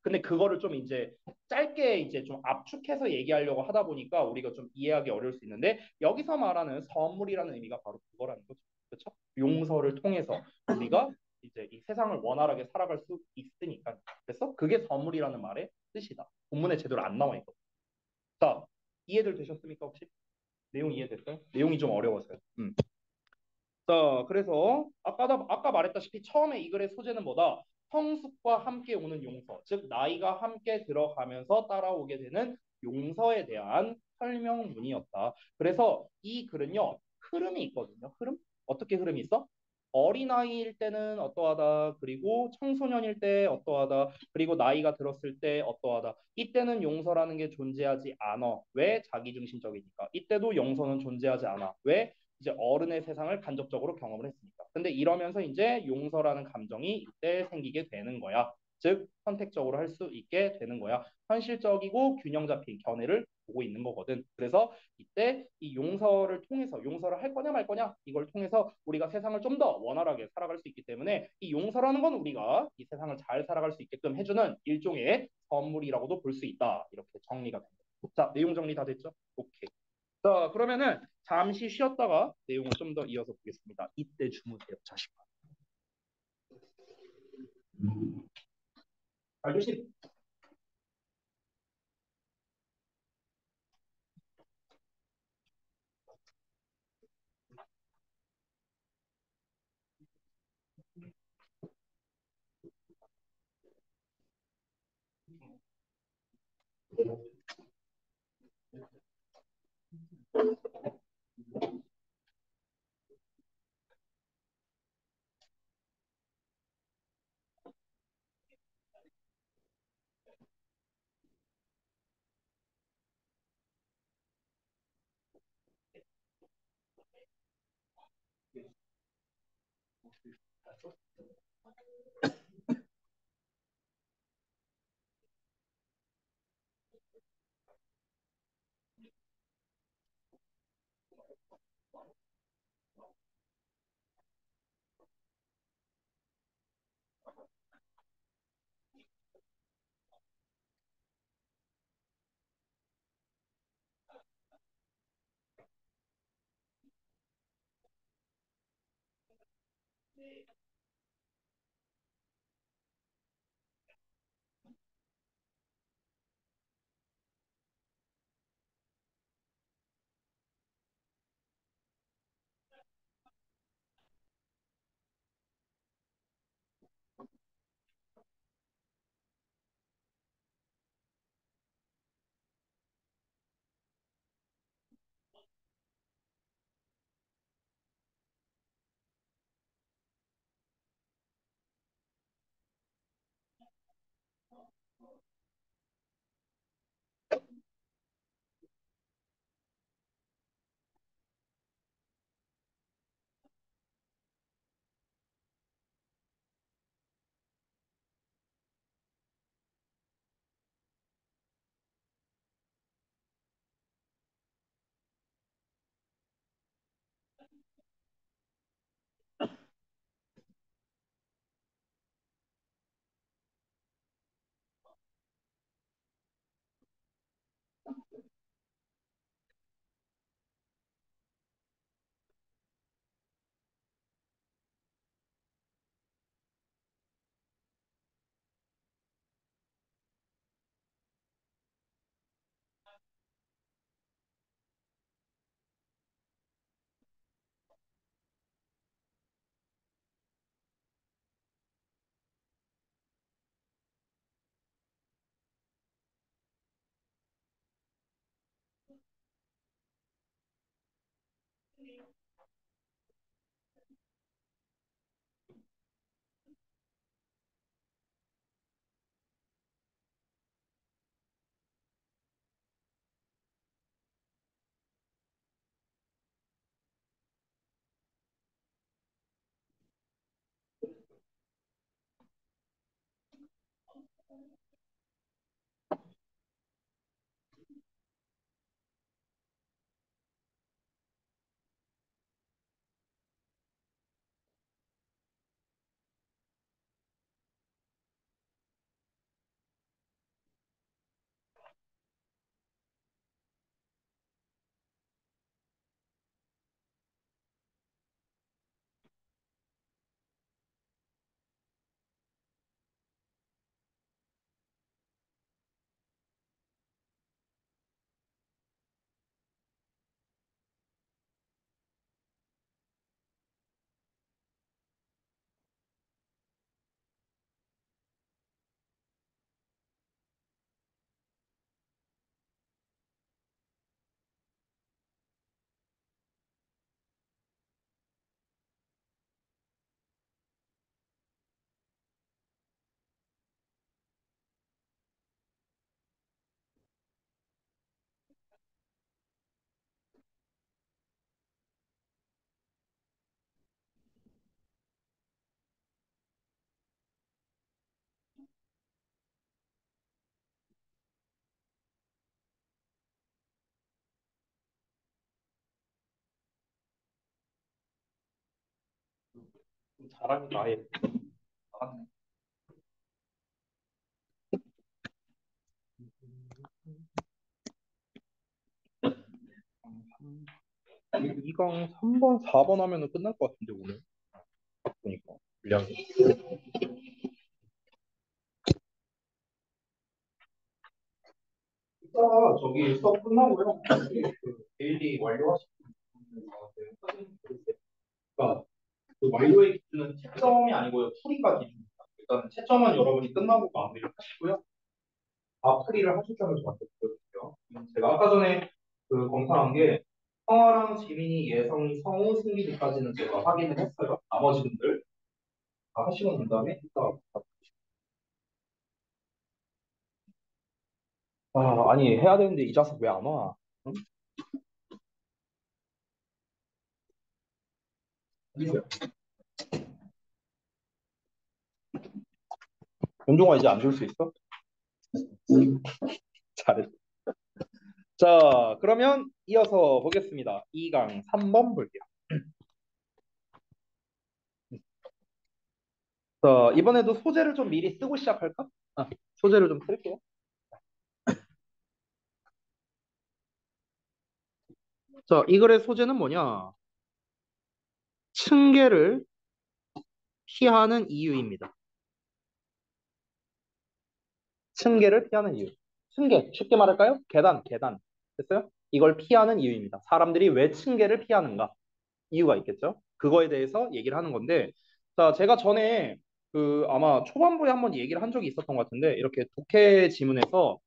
근데 그거를 좀 이제 짧게 이제 좀 압축해서 얘기하려고 하다 보니까 우리가 좀 이해하기 어려울 수 있는데 여기서 말하는 선물이라는 의미가 바로 그거라는 거죠. 그렇죠? 용서를 통해서 우리가 이제 이 세상을 원활하게 살아갈 수 있으니까. 그래서 그게 선물이라는 말의 뜻이다. 본문에 제대로 안 나와 있거든요. 자, 이해들 되셨습니까, 혹시? 내용 이해됐어요? 내용이 좀 어려워서요. 자, 그래서 아까 말했다시피 처음에 이 글의 소재는 뭐다? 성숙과 함께 오는 용서, 즉 나이가 함께 들어가면서 따라오게 되는 용서에 대한 설명문이었다. 그래서 이 글은요, 흐름이 있거든요. 흐름? 어떻게 흐름이 있어? 어린아이일 때는 어떠하다. 그리고 청소년일 때 어떠하다. 그리고 나이가 들었을 때 어떠하다. 이때는 용서라는 게 존재하지 않아. 왜? 자기중심적이니까. 이때도 용서는 존재하지 않아. 왜? 이제 어른의 세상을 간접적으로 경험을 했으니까. 근데 이러면서 이제 용서라는 감정이 이때 생기게 되는 거야. 즉 선택적으로 할 수 있게 되는 거야. 현실적이고 균형 잡힌 견해를 보고 있는 거거든. 그래서 이때 이 용서를 통해서 용서를 할 거냐 말 거냐 이걸 통해서 우리가 세상을 좀 더 원활하게 살아갈 수 있기 때문에 이 용서라는 건 우리가 이 세상을 잘 살아갈 수 있게끔 해주는 일종의 선물이라고도 볼 수 있다. 이렇게 정리가 됩니다. 자, 내용 정리 다 됐죠? 오케이. 자, 그러면은 잠시 쉬었다가 내용을 좀 더 이어서 보겠습니다. 이때 주무세요, 자식아. 알조심. 잘하니까 아예 나갔네. 이강 3번, 4번 하면은 끝날 것 같은데 오늘 보니까 분량이. 이따가 저기 수업 끝나고요. 그 데일리 완료하시면 그러니까 그 완료의 기준은 채점이 아니고요. 풀이가 기준입니다. 일단 채점은 여러분이 끝나고 마무리를 하시고요. 풀이를 하실 점을 저한테 보여주세요. 제가 아까 전에 그 검사한 게 성화랑 지민이, 예성이, 성우, 승민이까지는 제가 확인을 했어요. 나머지 분들 다 하시고 난 다음에 이따 아니 해야 되는데 이 자식 왜 안 와? 응? 어디세요? 윤종아 이제 안 줄 수 있어? 잘했어. 자, 그러면 이어서 보겠습니다. 2강 3번 볼게요. 자, 이번에도 소재를 좀 미리 쓰고 시작할까? 소재를 좀 쓸게요. 자, 이 글의 소재는 뭐냐? 층계를 피하는 이유입니다. 층계를 피하는 이유. 층계, 쉽게 말할까요? 계단, 계단. 됐어요? 이걸 피하는 이유입니다. 사람들이 왜 층계를 피하는가? 이유가 있겠죠? 그거에 대해서 얘기를 하는 건데, 자, 제가 전에 그 아마 초반부에 한번 얘기를 한 적이 있었던 것 같은데, 이렇게 독해 지문에서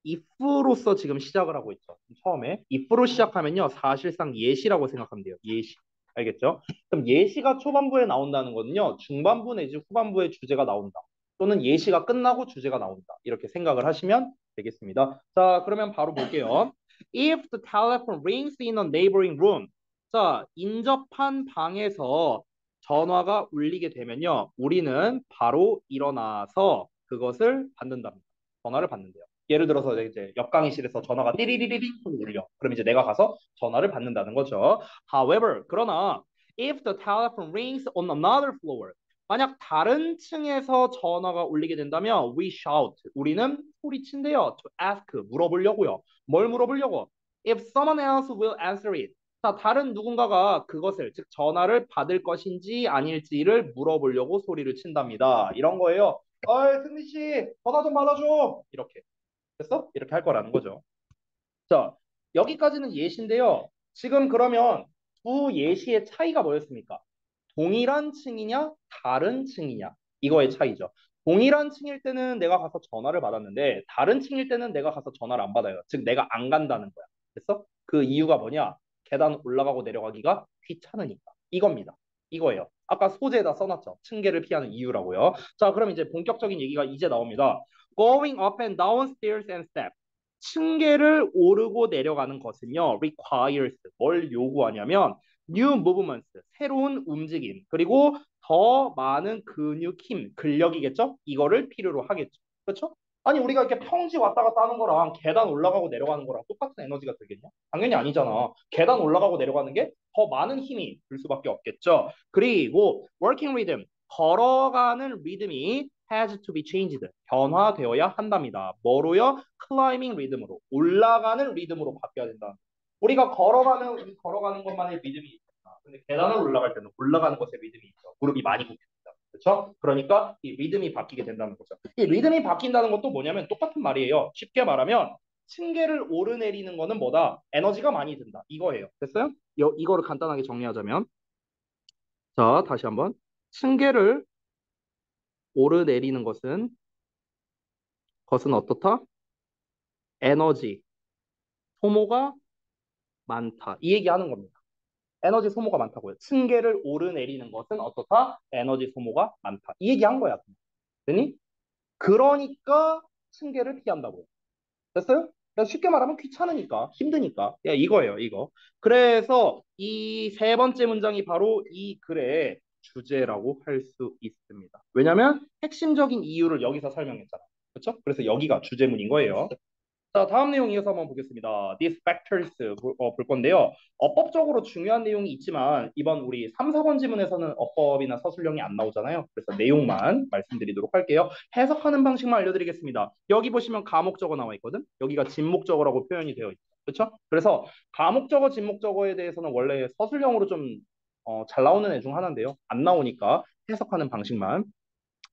if로서 지금 시작을 하고 있죠. 처음에 if로 시작하면요, 사실상 예시라고 생각하면 돼요. 예시. 알겠죠? 그럼 예시가 초반부에 나온다는 거는요, 중반부 내지 후반부에 주제가 나온다. 또는 예시가 끝나고 주제가 나온다. 이렇게 생각을 하시면 되겠습니다. 자, 그러면 바로 볼게요. If the telephone rings in a neighboring room. 자, 인접한 방에서 전화가 울리게 되면요, 우리는 바로 일어나서 그것을 받는답니다. 전화를 받는데요. 예를 들어서 이제 옆 강의실에서 전화가 띠리리리링 울려. 그럼 이제 내가 가서 전화를 받는다는 거죠. However, 그러나 if the telephone rings on another floor, 만약 다른 층에서 전화가 울리게 된다면 we shout, 우리는 소리친대요. To ask, 물어보려고요. 뭘 물어보려고? If someone else will answer it. 자, 다른 누군가가 그것을, 즉 전화를 받을 것인지 아닐지를 물어보려고 소리를 친답니다. 이런 거예요. 어이, 승리 씨, 전화 좀 받아줘. 이렇게. 됐어? 이렇게 할 거라는 거죠. 자, 여기까지는 예시인데요. 지금 그러면 두 예시의 차이가 뭐였습니까? 동일한 층이냐, 다른 층이냐. 이거의 차이죠. 동일한 층일 때는 내가 가서 전화를 받았는데, 다른 층일 때는 내가 가서 전화를 안 받아요. 즉, 내가 안 간다는 거야. 됐어? 그 이유가 뭐냐? 계단 올라가고 내려가기가 귀찮으니까. 이겁니다. 이거예요. 아까 소재에다 써놨죠. 층계를 피하는 이유라고요. 자, 그럼 이제 본격적인 얘기가 이제 나옵니다. Going up and down stairs and steps. 층계를 오르고 내려가는 것은요, requires 뭘 요구하냐면 new movements 새로운 움직임 그리고 더 많은 근육 힘 근력이겠죠? 이거를 필요로 하겠죠. 그렇죠? 아니 우리가 이렇게 평지 왔다 갔다 하는 거랑 계단 올라가고 내려가는 거랑 똑같은 에너지가 들겠냐? 당연히 아니잖아. 계단 올라가고 내려가는 게 더 많은 힘이 들 수밖에 없겠죠. 그리고 working rhythm 걸어가는 리듬이 has to be changed. 변화되어야 한답니다. 뭐로요? climbing 리듬으로. 올라가는 리듬으로 바뀌어야 된다. 우리가 걸어가는 이 걸어가는 것만의 리듬이 있다. 근데 계단을 올라갈 때는 올라가는 것에 리듬이 있죠. 무릎이 많이 굽힙니다. 그렇죠? 그러니까 이 리듬이 바뀌게 된다는 거죠. 이 리듬이 바뀐다는 것도 뭐냐면 똑같은 말이에요. 쉽게 말하면 층계를 오르내리는 거는 뭐다? 에너지가 많이 든다. 이거예요. 됐어요? 이거를 간단하게 정리하자면 자, 다시 한번. 층계를 오르내리는 것은 어떻다? 에너지 소모가 많다. 이 얘기하는 겁니다. 에너지 소모가 많다고요. 층계를 오르내리는 것은 어떻다? 에너지 소모가 많다. 이 얘기한 거야. 됐니? 그러니까 층계를 피한다고요. 됐어요? 그냥 쉽게 말하면 귀찮으니까, 힘드니까. 야, 이거예요, 이거. 그래서 이 세 번째 문장이 바로 이 글의 주제라고 할 수 있습니다. 왜냐면 핵심적인 이유를 여기서 설명했잖아. 그렇죠? 그래서 여기가 주제문인 거예요. 자, 다음 내용 이어서 한번 보겠습니다. These factors 볼 건데요. 어법적으로 중요한 내용이 있지만 이번 우리 3, 4번 지문에서는 어법이나 서술형이 안 나오잖아요. 그래서 내용만 말씀드리도록 할게요. 해석하는 방식만 알려드리겠습니다. 여기 보시면 가목적어 나와 있거든. 여기가 진목적어라고 표현이 되어 있죠. 그렇죠? 그래서 가목적어, 진목적어에 대해서는 원래 서술형으로 좀 잘 나오는 애 중 하나인데요. 안 나오니까 해석하는 방식만.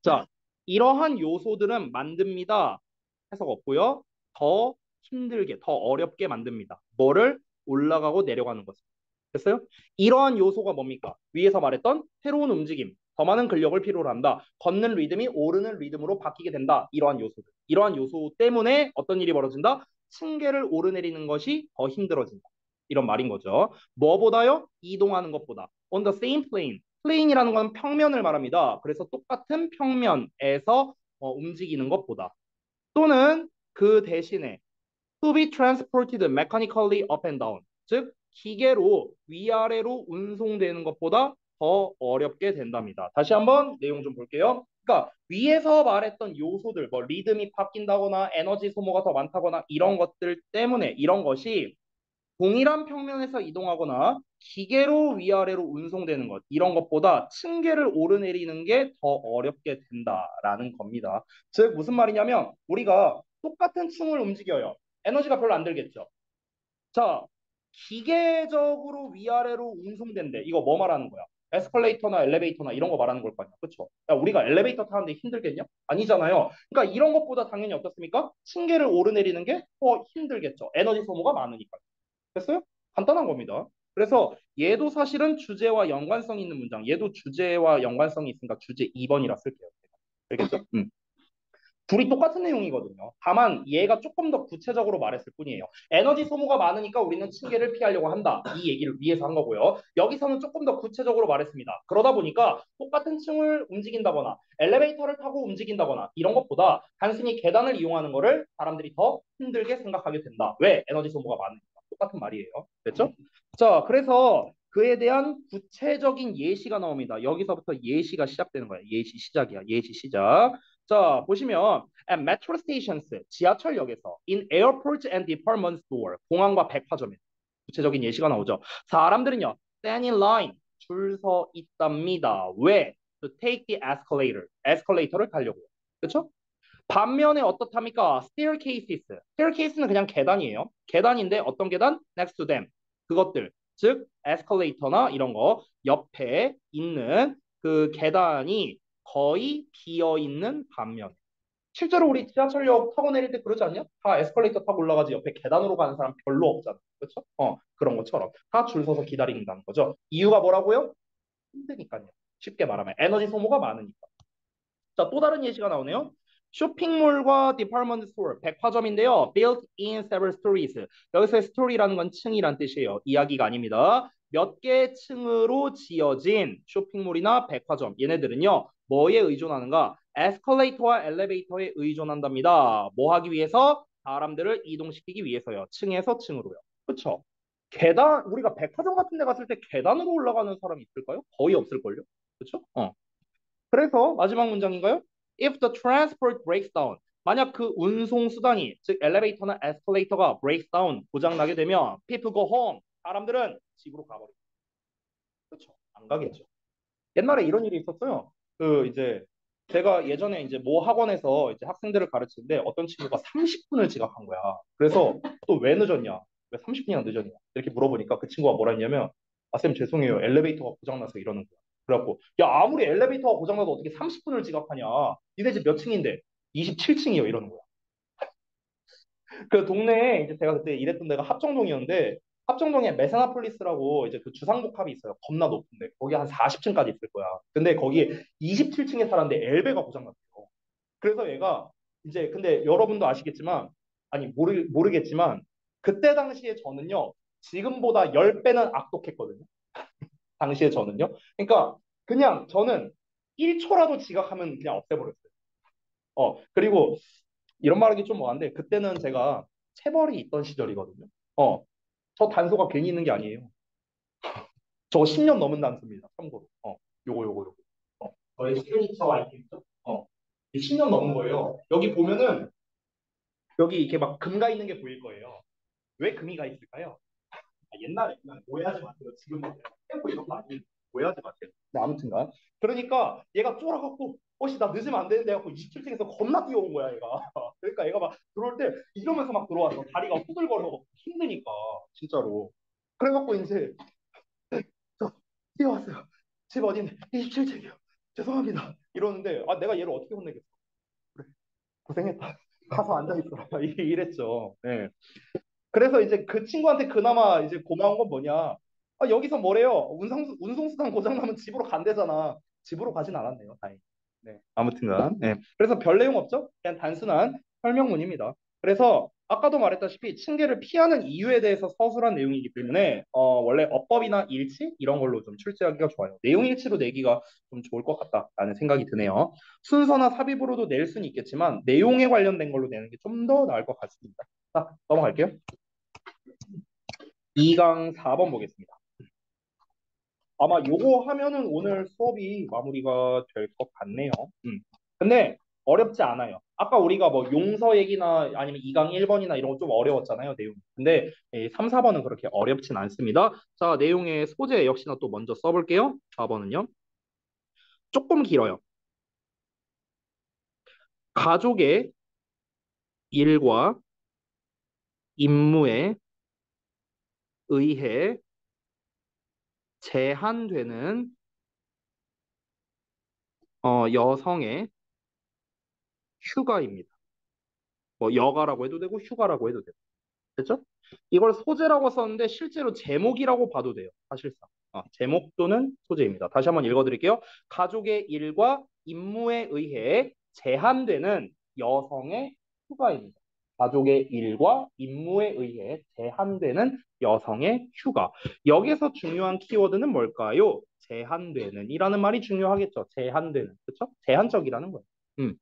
자, 이러한 요소들은 만듭니다. 해석 없고요. 더 힘들게, 더 어렵게 만듭니다. 뭐를 올라가고 내려가는 것을. 됐어요? 이러한 요소가 뭡니까? 위에서 말했던 새로운 움직임, 더 많은 근력을 필요로 한다. 걷는 리듬이 오르는 리듬으로 바뀌게 된다. 이러한 요소들. 이러한 요소 때문에 어떤 일이 벌어진다? 층계를 오르내리는 것이 더 힘들어진다. 이런 말인 거죠. 뭐보다요? 이동하는 것보다. On the same plane. 플레인이라는 건 평면을 말합니다. 그래서 똑같은 평면에서 움직이는 것보다. 또는 그 대신에 to be transported mechanically up and down. 즉, 기계로 위아래로 운송되는 것보다 더 어렵게 된답니다. 다시 한번 내용 좀 볼게요. 그러니까 위에서 말했던 요소들, 뭐 리듬이 바뀐다거나 에너지 소모가 더 많다거나 이런 것들 때문에 이런 것이 동일한 평면에서 이동하거나 기계로 위아래로 운송되는 것 이런 것보다 층계를 오르내리는 게 더 어렵게 된다라는 겁니다. 즉 무슨 말이냐면 우리가 똑같은 층을 움직여요. 에너지가 별로 안 들겠죠. 자, 기계적으로 위아래로 운송된대. 이거 뭐 말하는 거야? 에스컬레이터나 엘리베이터나 이런 거 말하는 걸 거 아니야. 그렇죠? 야, 우리가 엘리베이터 타는데 힘들겠냐? 아니잖아요. 그러니까 이런 것보다 당연히 어떻습니까? 층계를 오르내리는 게 더 힘들겠죠. 에너지 소모가 많으니까. 됐어요? 간단한 겁니다. 그래서 얘도 사실은 주제와 연관성이 있는 문장. 얘도 주제와 연관성이 있으니까 주제 2번이라 쓸게요. 알겠죠? 둘이 똑같은 내용이거든요. 다만 얘가 조금 더 구체적으로 말했을 뿐이에요. 에너지 소모가 많으니까 우리는 층계를 피하려고 한다. 이 얘기를 위해서 한 거고요. 여기서는 조금 더 구체적으로 말했습니다. 그러다 보니까 똑같은 층을 움직인다거나 엘리베이터를 타고 움직인다거나 이런 것보다 단순히 계단을 이용하는 거를 사람들이 더 힘들게 생각하게 된다. 왜? 에너지 소모가 많으니까. 똑같은 말이에요. 됐죠? 자, 그래서 그에 대한 구체적인 예시가 나옵니다. 여기서부터 예시가 시작되는 거예요. 예시 시작이야. 예시 시작. 자, 보시면 at metro stations, 지하철역에서 in airports and department store, 공항과 백화점에 구체적인 예시가 나오죠. 사람들은요, stand in line, 줄 서 있답니다. 왜? To take the escalator, 에스컬레이터를 타려고요. 그렇죠? 반면에 어떻답니까? staircases, staircase는 그냥 계단이에요. 계단인데 어떤 계단? next to them, 그것들, 즉 에스컬레이터나 이런 거 옆에 있는 그 계단이 거의 비어 있는 반면. 실제로 우리 지하철역 타고 내릴 때 그러지 않냐? 다 에스컬레이터 타고 올라가지 옆에 계단으로 가는 사람 별로 없잖아. 그렇죠? 그런 것처럼 다 줄 서서 기다린다는 거죠. 이유가 뭐라고요? 힘드니까요. 쉽게 말하면 에너지 소모가 많으니까. 자, 또 다른 예시가 나오네요. 쇼핑몰과 디파트먼트 스토어, 백화점인데요. Built in several stories. 여기서의 스토리라는 건 층이란 뜻이에요. 이야기가 아닙니다. 몇 개의 층으로 지어진 쇼핑몰이나 백화점. 얘네들은요. 뭐에 의존하는가? 에스컬레이터와 엘리베이터에 의존한답니다. 뭐 하기 위해서? 사람들을 이동시키기 위해서요. 층에서 층으로요. 그렇죠? 계단, 우리가 백화점 같은 데 갔을 때 계단으로 올라가는 사람이 있을까요? 거의 없을걸요? 그렇죠? 그래서 마지막 문장인가요? If the transport breaks down, 만약 그 운송 수단이 즉 엘리베이터나 에스컬레이터가 breaks down 고장 나게 되면 people go home. 사람들은 집으로 가버립니다. 그렇죠? 안 가겠죠. 옛날에 이런 일이 있었어요. 그 이제 제가 예전에 이제 모 학원에서 이제 학생들을 가르치는데 어떤 친구가 30분을 지각한 거야. 그래서 또 왜 늦었냐? 왜 30분이나 늦었냐? 이렇게 물어보니까 그 친구가 뭐라 했냐면 아, 쌤 죄송해요. 엘리베이터가 고장나서 이러는 거야. 그래갖고 야 아무리 엘리베이터가 고장나도 어떻게 30분을 지각하냐? 니네 집 몇 층인데? 27층이요 이러는 거야. 그 동네에 이제 제가 그때 일했던 데가 합정동이었는데 합정동에 메사나폴리스라고 이제 그 주상복합이 있어요. 겁나 높은데 거기 한 40층까지 있을 거야. 근데 거기 27층에 살았는데 엘베가 고장났대요. 그래서 얘가 이제 근데 여러분도 아시겠지만 아니 모르겠지만 그때 당시에 저는요 지금보다 10배는 악독했거든요. 당시에 저는요. 그러니까 그냥 저는 1초라도 지각하면 그냥 없애버렸어요. 그리고 이런 말하기 좀 뭐한데 그때는 제가 체벌이 있던 시절이거든요. 저 단서가 괜히 있는 게 아니에요. 저거 10년 넘은 단서입니다. 참고로. 요거. 저의 시그니처 아이템이죠. 10년 넘은 거예요. 여기 보면은 여기 이렇게 막 금가 있는 게 보일 거예요. 왜 금이 가 있을까요? 옛날에 그냥 오해하지 마세요. 지금 막 템포 이런 거 아니 오해하지 마세요. 네, 아무튼간 그러니까 얘가 쫄아갖고 어씨 나 늦으면 안 되는데 하고 27층에서 겁나 뛰어온 거야 얘가. 그러니까 얘가 막 들어올 때 이러면서 막 들어와서 다리가 후들거려 힘드니까 진짜로. 그래갖고 이제 저 뛰어왔어요. 집 어딘데? 27층이요. 죄송합니다. 이러는데 아 내가 얘를 어떻게 혼내겠어? 그래 고생했다. 가서 앉아 있어라. 이랬죠. 네. 그래서 이제 그 친구한테 그나마 이제 고마운 건 뭐냐? 아, 여기서 뭐래요? 운송수단 고장나면 집으로 간대잖아. 집으로 가진 않았네요, 다행히. 네, 아무튼간. 네. 그래서 별 내용 없죠? 그냥 단순한 설명문입니다. 그래서 아까도 말했다시피 층계를 피하는 이유에 대해서 서술한 내용이기 때문에 원래 어법이나 일치 이런 걸로 좀 출제하기가 좋아요. 내용 일치로 내기가 좀 좋을 것 같다라는 생각이 드네요. 순서나 삽입으로도 낼 수는 있겠지만 내용에 관련된 걸로 내는 게 좀 더 나을 것 같습니다. 자, 넘어갈게요. 2강 4번 보겠습니다. 아마 요거 하면은 오늘 수업이 마무리가 될 것 같네요. 근데 어렵지 않아요. 아까 우리가 뭐 용서 얘기나 아니면 2강 1번이나 이런 거 좀 어려웠잖아요, 내용. 근데 3, 4번은 그렇게 어렵진 않습니다. 자, 내용의 소재 역시나 또 먼저 써볼게요. 4번은요. 조금 길어요. 가족의 일과 임무에 의해 제한되는 여성의 휴가입니다. 뭐 여가라고 해도 되고 휴가라고 해도 되고. 됐죠? 이걸 소재라고 썼는데 실제로 제목이라고 봐도 돼요. 사실상. 제목 또는 소재입니다. 다시 한번 읽어드릴게요. 가족의 일과 임무에 의해 제한되는 여성의 휴가입니다. 가족의 일과 임무에 의해 제한되는 여성의 휴가. 여기서 중요한 키워드는 뭘까요? 제한되는 이라는 말이 중요하겠죠. 제한되는. 그렇죠? 제한적이라는 거예요. 음.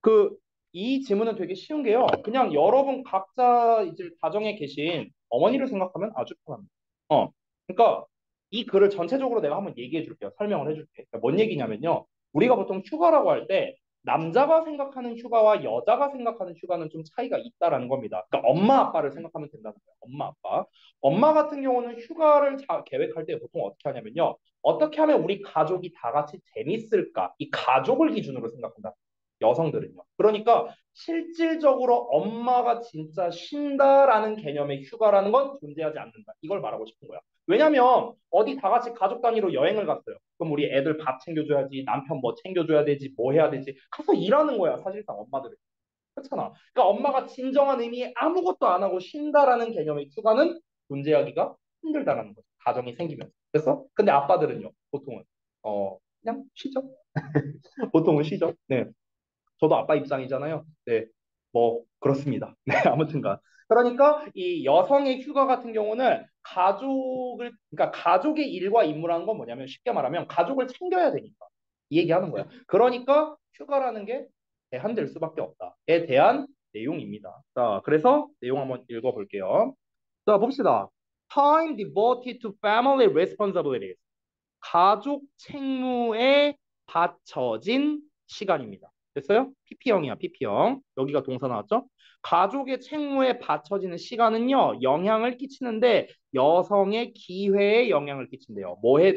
그, 이 질문은 되게 쉬운 게요. 그냥 여러분 각자 이제 가정에 계신 어머니를 생각하면 아주 편합니다. 그러니까 이 글을 전체적으로 내가 한번 얘기해 줄게요. 설명을 해 줄게. 그러니까 뭔 얘기냐면요. 우리가 보통 휴가라고 할 때 남자가 생각하는 휴가와 여자가 생각하는 휴가는 좀 차이가 있다라는 겁니다. 그러니까 엄마 아빠를 생각하면 된다는 거예요. 엄마 아빠. 엄마 같은 경우는 휴가를 계획할 때 보통 어떻게 하냐면요. 어떻게 하면 우리 가족이 다 같이 재밌을까? 이 가족을 기준으로 생각한다. 여성들은요. 그러니까 실질적으로 엄마가 진짜 쉰다라는 개념의 휴가라는 건 존재하지 않는다. 이걸 말하고 싶은 거야. 왜냐면 어디 다 같이 가족 단위로 여행을 갔어요. 그럼 우리 애들 밥 챙겨줘야지, 남편 뭐 챙겨줘야 되지, 뭐 해야 되지. 가서 일하는 거야, 사실상 엄마들은. 그렇잖아. 그러니까 엄마가 진정한 의미의 아무것도 안 하고 쉰다라는 개념의 휴가는 존재하기가 힘들다라는 거죠. 가정이 생기면서. 그래서 근데 아빠들은요, 보통은 그냥 쉬죠. 보통은 쉬죠. 네. 저도 아빠 입장이잖아요. 네, 뭐 그렇습니다. 네, 아무튼가. 그러니까 이 여성의 휴가 같은 경우는 그러니까 가족의 일과 임무라는 건 뭐냐면 쉽게 말하면 가족을 챙겨야 되니까 이 얘기하는 거야. 그러니까 휴가라는 게 제한될 수밖에 없다에 대한 내용입니다. 자, 그래서 내용 한번 읽어볼게요. 자, 봅시다. Time devoted to family responsibilities. 가족 책무에 바쳐진 시간입니다. 됐어요? PP형이야, PP형. 여기가 동사 나왔죠? 가족의 책무에 바쳐지는 시간은요, 영향을 끼치는데 여성의 기회에 영향을 끼친대요. 뭐에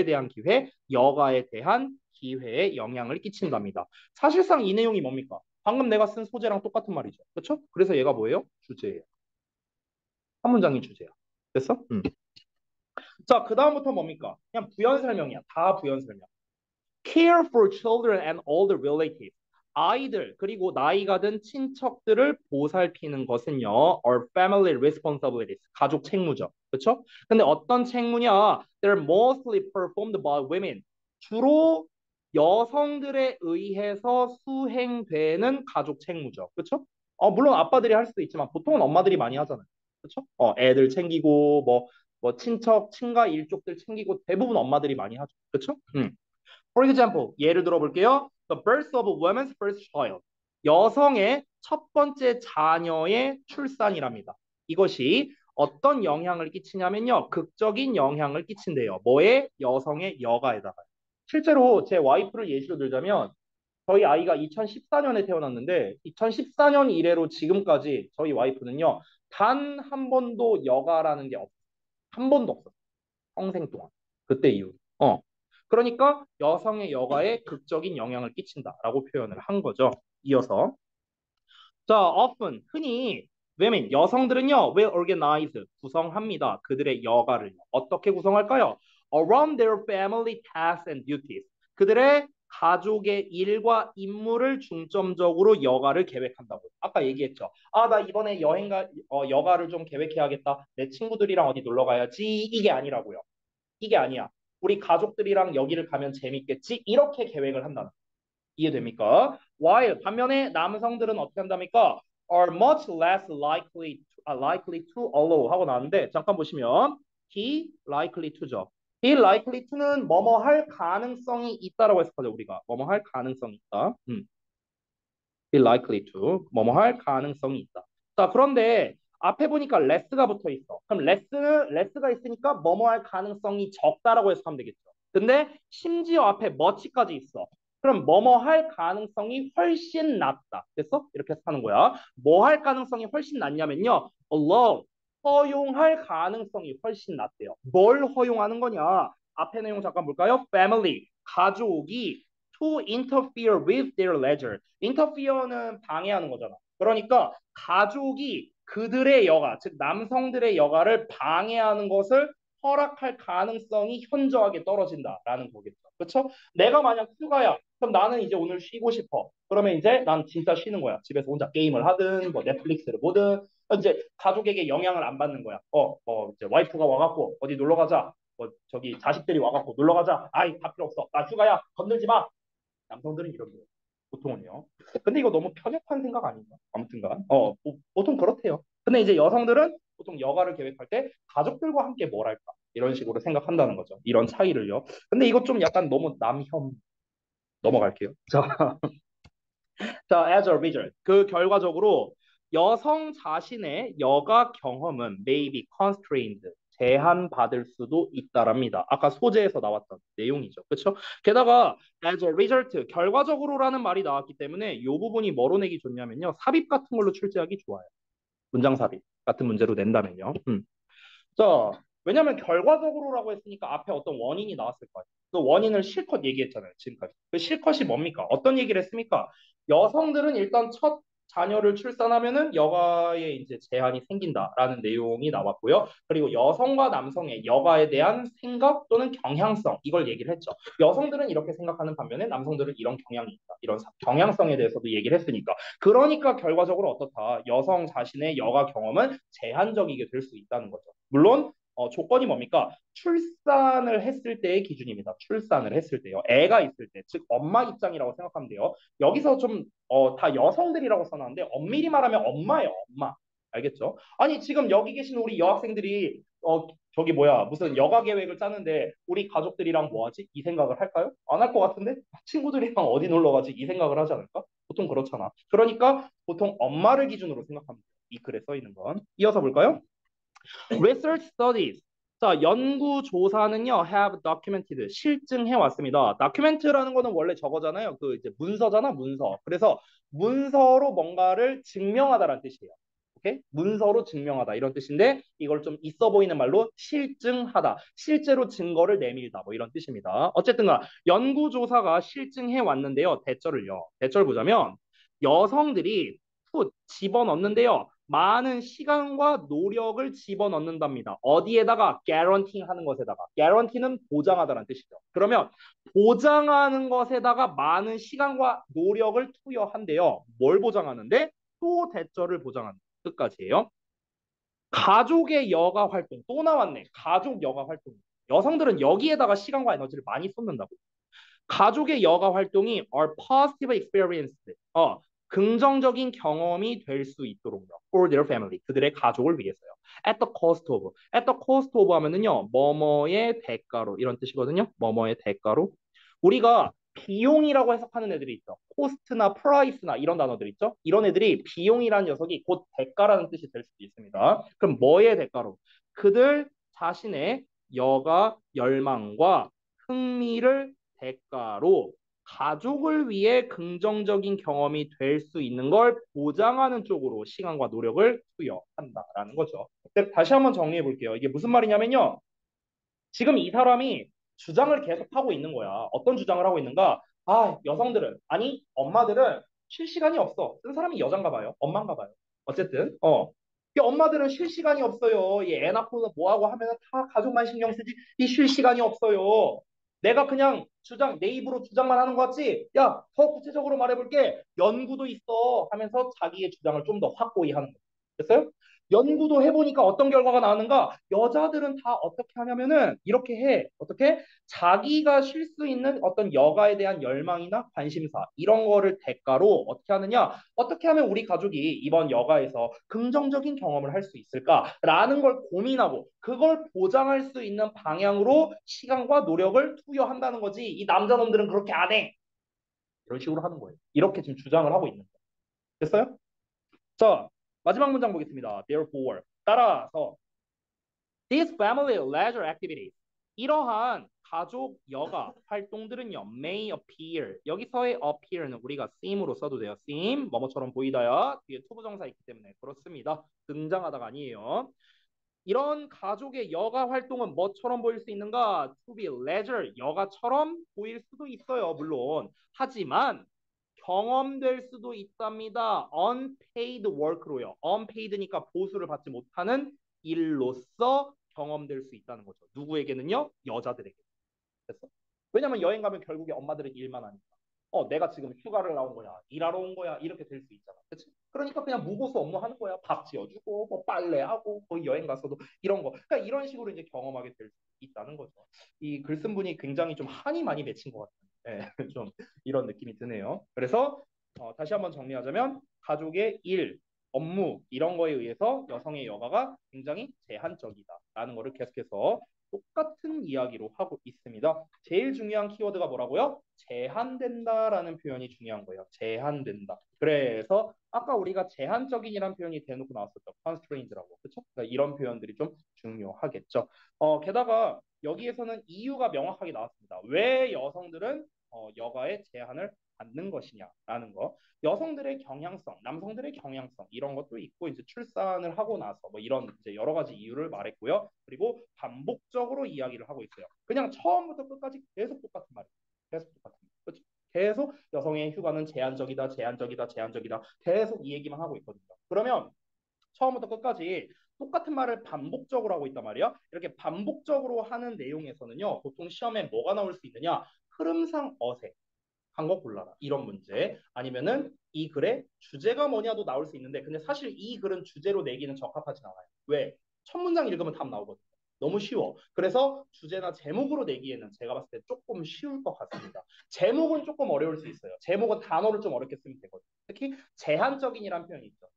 대한 기회? 여가에 대한 기회에 영향을 끼친답니다. 사실상 이 내용이 뭡니까? 방금 내가 쓴 소재랑 똑같은 말이죠. 그렇죠? 그래서 얘가 뭐예요? 주제예요. 한 문장이 주제야. 됐어? 자, 그 다음부터 뭡니까? 그냥 부연 설명이야. 다 부연 설명. Care for children and older relatives. 아이들 그리고 나이가 든 친척들을 보살피는 것은요, our family responsibilities. 가족 책무죠. 그렇죠? 근데 어떤 책무냐? They're mostly performed by women. 주로 여성들에 의해서 수행되는 가족 책무죠. 그렇죠? 물론 아빠들이 할 수도 있지만 보통은 엄마들이 많이 하잖아요. 그렇죠? 애들 챙기고 뭐 친척, 친가 일족들 챙기고 대부분 엄마들이 많이 하죠. 그렇죠? For example, 예를 들어 볼게요. The birth of a woman's first child. 여성의 첫 번째 자녀의 출산이랍니다. 이것이 어떤 영향을 끼치냐면요. 극적인 영향을 끼친대요. 뭐에? 여성의 여가에다가. 실제로 제 와이프를 예시로 들자면 저희 아이가 2014년에 태어났는데 2014년 이래로 지금까지 저희 와이프는요. 단 한 번도 여가라는 게 한 번도 없었어요. 평생 동안. 그때 이후. 그러니까 여성의 여가에 극적인 영향을 끼친다라고 표현을 한 거죠. 이어서 자, often 흔히 women 여성들은요 will organize 구성합니다. 그들의 여가를 어떻게 구성할까요? Around their family tasks and duties. 그들의 가족의 일과 임무를 중점적으로 여가를 계획한다고. 아까 얘기했죠. 아, 나 이번에 여가를 좀 계획해야겠다. 내 친구들이랑 어디 놀러 가야지. 이게 아니라고요. 이게 아니야. 우리 가족들이랑 여기를 가면 재밌겠지. 이렇게 계획을 한다. 이해됩니까? While 반면에 남성들은 어떻게 한답니까? Are much less likely to allow 하고 나왔는데 잠깐 보시면 he likely to죠. he likely to는 뭐뭐 할 가능성이 있다라고 해석하죠 우리가. 뭐뭐 할 가능성이 있다. be likely to 뭐뭐 할 가능성이 있다. 자, 그런데 앞에 보니까 less가 붙어 있어. 그럼 less가 있으니까 뭐뭐 할 가능성이 적다라고 해석하면 되겠죠. 근데 심지어 앞에 much까지 있어. 그럼 뭐뭐 할 가능성이 훨씬 낮다. 됐어? 이렇게 해석하는 거야. 뭐 할 가능성이 훨씬 낮냐면요. allow 허용할 가능성이 훨씬 낮대요. 뭘 허용하는 거냐? 앞에 내용 잠깐 볼까요? family 가족이 to interfere with their leisure. interfere는 방해하는 거잖아. 그러니까 가족이 그들의 여가, 즉 남성들의 여가를 방해하는 것을 허락할 가능성이 현저하게 떨어진다라는 거겠죠. 그렇죠? 내가 만약 휴가야. 그럼 나는 이제 오늘 쉬고 싶어. 그러면 이제 난 진짜 쉬는 거야. 집에서 혼자 게임을 하든 뭐 넷플릭스를 보든 이제 가족에게 영향을 안 받는 거야. 이제 와이프가 와갖고 어디 놀러 가자. 뭐 저기 자식들이 와갖고 놀러 가자. 아이 다 필요 없어. 나 휴가야. 건들지 마. 남성들은 이런 거예요. 보통은요. 근데 이거 너무 편협한 생각 아닌가? 아무튼간. 보통 그렇대요. 근데 이제 여성들은 보통 여가를 계획할 때 가족들과 함께 뭘 할까? 이런 식으로 생각한다는 거죠. 이런 차이를요. 근데 이거 좀 약간 너무 남혐 넘어갈게요. 자, 자, as a result. 그 결과적으로 여성 자신의 여가 경험은 may be constrained. 제한받을 수도 있다랍니다. 아까 소재에서 나왔던 내용이죠. 그렇죠? 게다가 as a result 결과적으로라는 말이 나왔기 때문에 이 부분이 뭐로 내기 좋냐면요. 삽입 같은 걸로 출제하기 좋아요. 문장 삽입 같은 문제로 낸다면요. 자, 왜냐하면 결과적으로라고 했으니까 앞에 어떤 원인이 나왔을 거예요. 그 원인을 실컷 얘기했잖아요, 지금까지. 그 실컷이 뭡니까? 어떤 얘기를 했습니까? 여성들은 일단 첫 자녀를 출산하면은 여가에 이제 제한이 생긴다라는 내용이 나왔고요. 그리고 여성과 남성의 여가에 대한 생각 또는 경향성 이걸 얘기를 했죠. 여성들은 이렇게 생각하는 반면에 남성들은 이런 경향이 있다. 이런 경향성에 대해서도 얘기를 했으니까. 그러니까 결과적으로 어떻다? 여성 자신의 여가 경험은 제한적이게 될 수 있다는 거죠. 물론 조건이 뭡니까? 출산을 했을 때의 기준입니다. 출산을 했을 때요. 애가 있을 때, 즉 엄마 입장이라고 생각하면 돼요. 여기서 좀 다 여성들이라고 써놨는데 엄밀히 말하면 엄마예요. 엄마. 알겠죠? 아니 지금 여기 계신 우리 여학생들이 저기 뭐야 무슨 여가 계획을 짜는데 우리 가족들이랑 뭐 하지? 이 생각을 할까요? 안 할 것 같은데 친구들이랑 어디 놀러 가지? 이 생각을 하지 않을까? 보통 그렇잖아. 그러니까 보통 엄마를 기준으로 생각합니다. 이 글에 써 있는 건. 이어서 볼까요? Research studies. 자, 연구 조사는요, have documented, 실증해 왔습니다. document라는 거는 원래 저거잖아요. 그 이제 문서잖아, 문서. 그래서 문서로 뭔가를 증명하다라는 뜻이에요. 오케이? 문서로 증명하다 이런 뜻인데 이걸 좀 있어 보이는 말로 실증하다. 실제로 증거를 내밀다 뭐 이런 뜻입니다. 어쨌든가 연구 조사가 실증해 왔는데요. 대절을요. 대절 보자면 여성들이 풋 집어넣는데요. 많은 시간과 노력을 집어넣는답니다. 어디에다가 guarantee 하는 것에다가 guarantee는 보장하다는 뜻이죠. 그러면 보장하는 것에다가 많은 시간과 노력을 투여한대요. 뭘 보장하는데? 또 대절을 보장하는 끝까지예요. 가족의 여가 활동 또 나왔네. 가족 여가 활동. 여성들은 여기에다가 시간과 에너지를 많이 쏟는다고. 가족의 여가 활동이 are positive experience. 긍정적인 경험이 될 수 있도록요. For their family. 그들의 가족을 위해서요. At the cost of. At the cost of 하면은요. 뭐뭐의 대가로 이런 뜻이거든요. 뭐뭐의 대가로. 우리가 비용이라고 해석하는 애들이 있어. 코스트나 프라이스나 이런 단어들 있죠. 이런 애들이 비용이라는 녀석이 곧 대가라는 뜻이 될 수도 있습니다. 그럼 뭐의 대가로? 그들 자신의 여가 열망과 흥미를 대가로 가족을 위해 긍정적인 경험이 될 수 있는 걸 보장하는 쪽으로 시간과 노력을 투여한다라는 거죠. 다시 한번 정리해 볼게요. 이게 무슨 말이냐면요. 지금 이 사람이 주장을 계속 하고 있는 거야. 어떤 주장을 하고 있는가? 아, 여성들은, 아니, 엄마들은 쉴 시간이 없어. 쓴 사람이 여잔가 봐요. 엄마인가 봐요. 어쨌든, 이 엄마들은 쉴 시간이 없어요. 이 애 낳고 뭐 하고 하면 다 가족만 신경 쓰지. 이 쉴 시간이 없어요. 내가 그냥 내 입으로 주장만 하는 것 같지? 야, 더 구체적으로 말해볼게. 연구도 있어. 하면서 자기의 주장을 좀 더 확고히 하는 거예요. 됐어요? 연구도 해보니까 어떤 결과가 나오는가? 여자들은 다 어떻게 하냐면은 이렇게 해. 어떻게? 자기가 쉴 수 있는 어떤 여가에 대한 열망이나 관심사 이런 거를 대가로 어떻게 하느냐? 어떻게 하면 우리 가족이 이번 여가에서 긍정적인 경험을 할 수 있을까라는 걸 고민하고 그걸 보장할 수 있는 방향으로 시간과 노력을 투여한다는 거지. 이 남자놈들은 그렇게 안 해. 이런 식으로 하는 거예요. 이렇게 지금 주장을 하고 있는 거예요. 됐어요? 자, 마지막 문장 보겠습니다. Therefore, 따라서 these family leisure activities 이러한 가족 여가 활동들은요 may appear 여기서의 appear는 우리가 seem으로 써도 돼요. seem 뭐뭐처럼 보이다야 뒤에 투부정사 있기 때문에 그렇습니다. 등장하다가 아니에요. 이런 가족의 여가 활동은 뭐처럼 보일 수 있는가? To be leisure 여가처럼 보일 수도 있어요. 물론 하지만 경험될 수도 있답니다. unpaid work로요. unpaid니까 보수를 받지 못하는 일로서 경험될 수 있다는 거죠. 누구에게는요? 여자들에게. 됐어? 왜냐면 여행 가면 결국에 엄마들은 일만 하니까. 내가 지금 휴가를 나온 거야. 일하러 온 거야. 이렇게 될 수 있잖아. 그치? 그러니까 그냥 무고수 업무 하는 거야. 밥 지어주고, 뭐 빨래하고, 거기 여행 가서도 이런 거. 그러니까 이런 식으로 이제 경험하게 될 수 있다는 거죠. 이 글 쓴 분이 굉장히 좀 한이 많이 맺힌 것 같아요. 예, 좀 이런 느낌이 드네요. 그래서 다시 한번 정리하자면 가족의 일, 업무 이런 거에 의해서 여성의 여가가 굉장히 제한적이다라는 거를 계속해서 똑같은 이야기로 하고 있습니다. 제일 중요한 키워드가 뭐라고요? 제한된다라는 표현이 중요한 거예요. 제한된다. 그래서 아까 우리가 제한적인이라는 표현이 대놓고 나왔었죠. constraint라고. 그렇죠? 그러니까 이런 표현들이 좀 중요하겠죠. 게다가 여기에서는 이유가 명확하게 나왔습니다. 왜 여성들은 여가에 제한을 받는 것이냐라는 거. 여성들의 경향성, 남성들의 경향성 이런 것도 있고 이제 출산을 하고 나서 뭐 이런 이제 여러 가지 이유를 말했고요. 그리고 반복적으로 이야기를 하고 있어요. 그냥 처음부터 끝까지 계속 똑같은 말이에요. 계속 똑같은 말. 그렇죠? 계속 여성의 휴가는 제한적이다, 제한적이다, 제한적이다. 계속 이 얘기만 하고 있거든요. 그러면 처음부터 끝까지 똑같은 말을 반복적으로 하고 있단 말이야. 이렇게 반복적으로 하는 내용에서는요. 보통 시험에 뭐가 나올 수 있느냐? 흐름상 어색. 한 거 골라라. 이런 문제. 아니면은 이 글의 주제가 뭐냐도 나올 수 있는데 근데 사실 이 글은 주제로 내기는 적합하진 않아요. 왜? 첫 문장 읽으면 답 나오거든요. 너무 쉬워. 그래서 주제나 제목으로 내기에는 제가 봤을 때 조금 쉬울 것 같습니다. 제목은 조금 어려울 수 있어요. 제목은 단어를 좀 어렵게 쓰면 되거든요. 특히 제한적인이라는 표현이 있죠.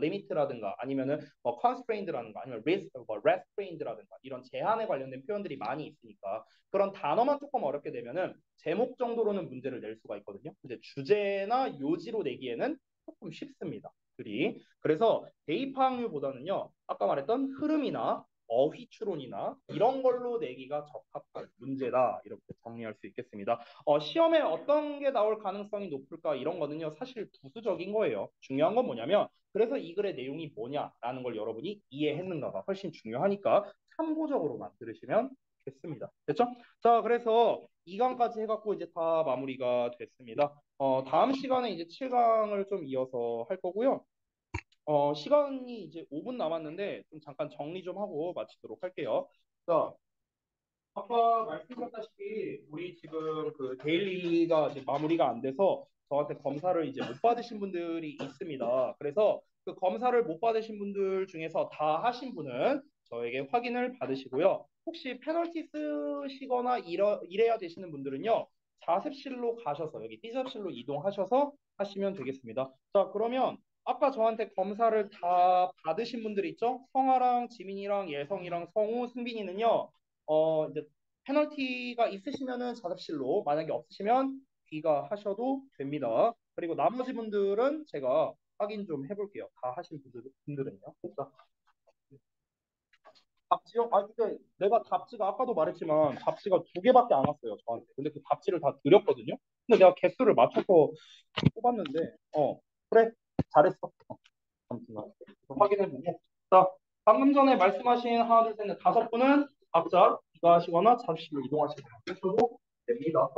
리미트라든가 아니면은 뭐 constraint라든가 아니면 restraint라든가 이런 제한에 관련된 표현들이 많이 있으니까 그런 단어만 조금 어렵게 되면은 제목 정도로는 문제를 낼 수가 있거든요. 근데 주제나 요지로 내기에는 조금 쉽습니다. 글이. 그래서 대입 확률보다는요. 아까 말했던 흐름이나 어휘 추론이나 이런 걸로 내기가 적합한 문제다. 이렇게 정리할 수 있겠습니다. 시험에 어떤 게 나올 가능성이 높을까 이런 거는요. 사실 부수적인 거예요. 중요한 건 뭐냐면 그래서 이 글의 내용이 뭐냐라는 걸 여러분이 이해했는가가 훨씬 중요하니까 참고적으로만 들으시면 좋겠습니다. 됐죠? 자, 그래서 2강까지 해갖고 이제 다 마무리가 됐습니다. 다음 시간에 이제 7강을 좀 이어서 할 거고요. 시간이 이제 5분 남았는데 좀 잠깐 정리 좀 하고 마치도록 할게요. 자, 아까 말씀드렸다시피 우리 지금 그 데일리가 이제 마무리가 안 돼서 저한테 검사를 이제 못 받으신 분들이 있습니다. 그래서 그 검사를 못 받으신 분들 중에서 다 하신 분은 저에게 확인을 받으시고요. 혹시 페널티 쓰시거나 이래야 되시는 분들은요. 자습실로 가셔서 여기 B습실로 이동하셔서 하시면 되겠습니다. 자, 그러면 아까 저한테 검사를 다 받으신 분들 있죠? 성아랑 지민이랑 예성이랑 성우, 승빈이는요. 이제 페널티가 있으시면은 자습실로 만약에 없으시면 귀가하셔도 됩니다. 그리고 나머지 분들은 제가 확인 좀 해볼게요. 다 하신 분들은요. 자, 답지요? 아 근데 내가 답지가 아까도 말했지만 답지가 두 개밖에 안 왔어요 저한테. 근데 그 답지를 다 드렸거든요. 근데 내가 개수를 맞춰서 뽑았는데 그래 잘했어. 아무튼 확인해보고. 자 방금 전에 말씀하신 하나 둘셋넷 다섯 분은 각자 귀가하시거나 자실로 이동하시면 하셔도 됩니다.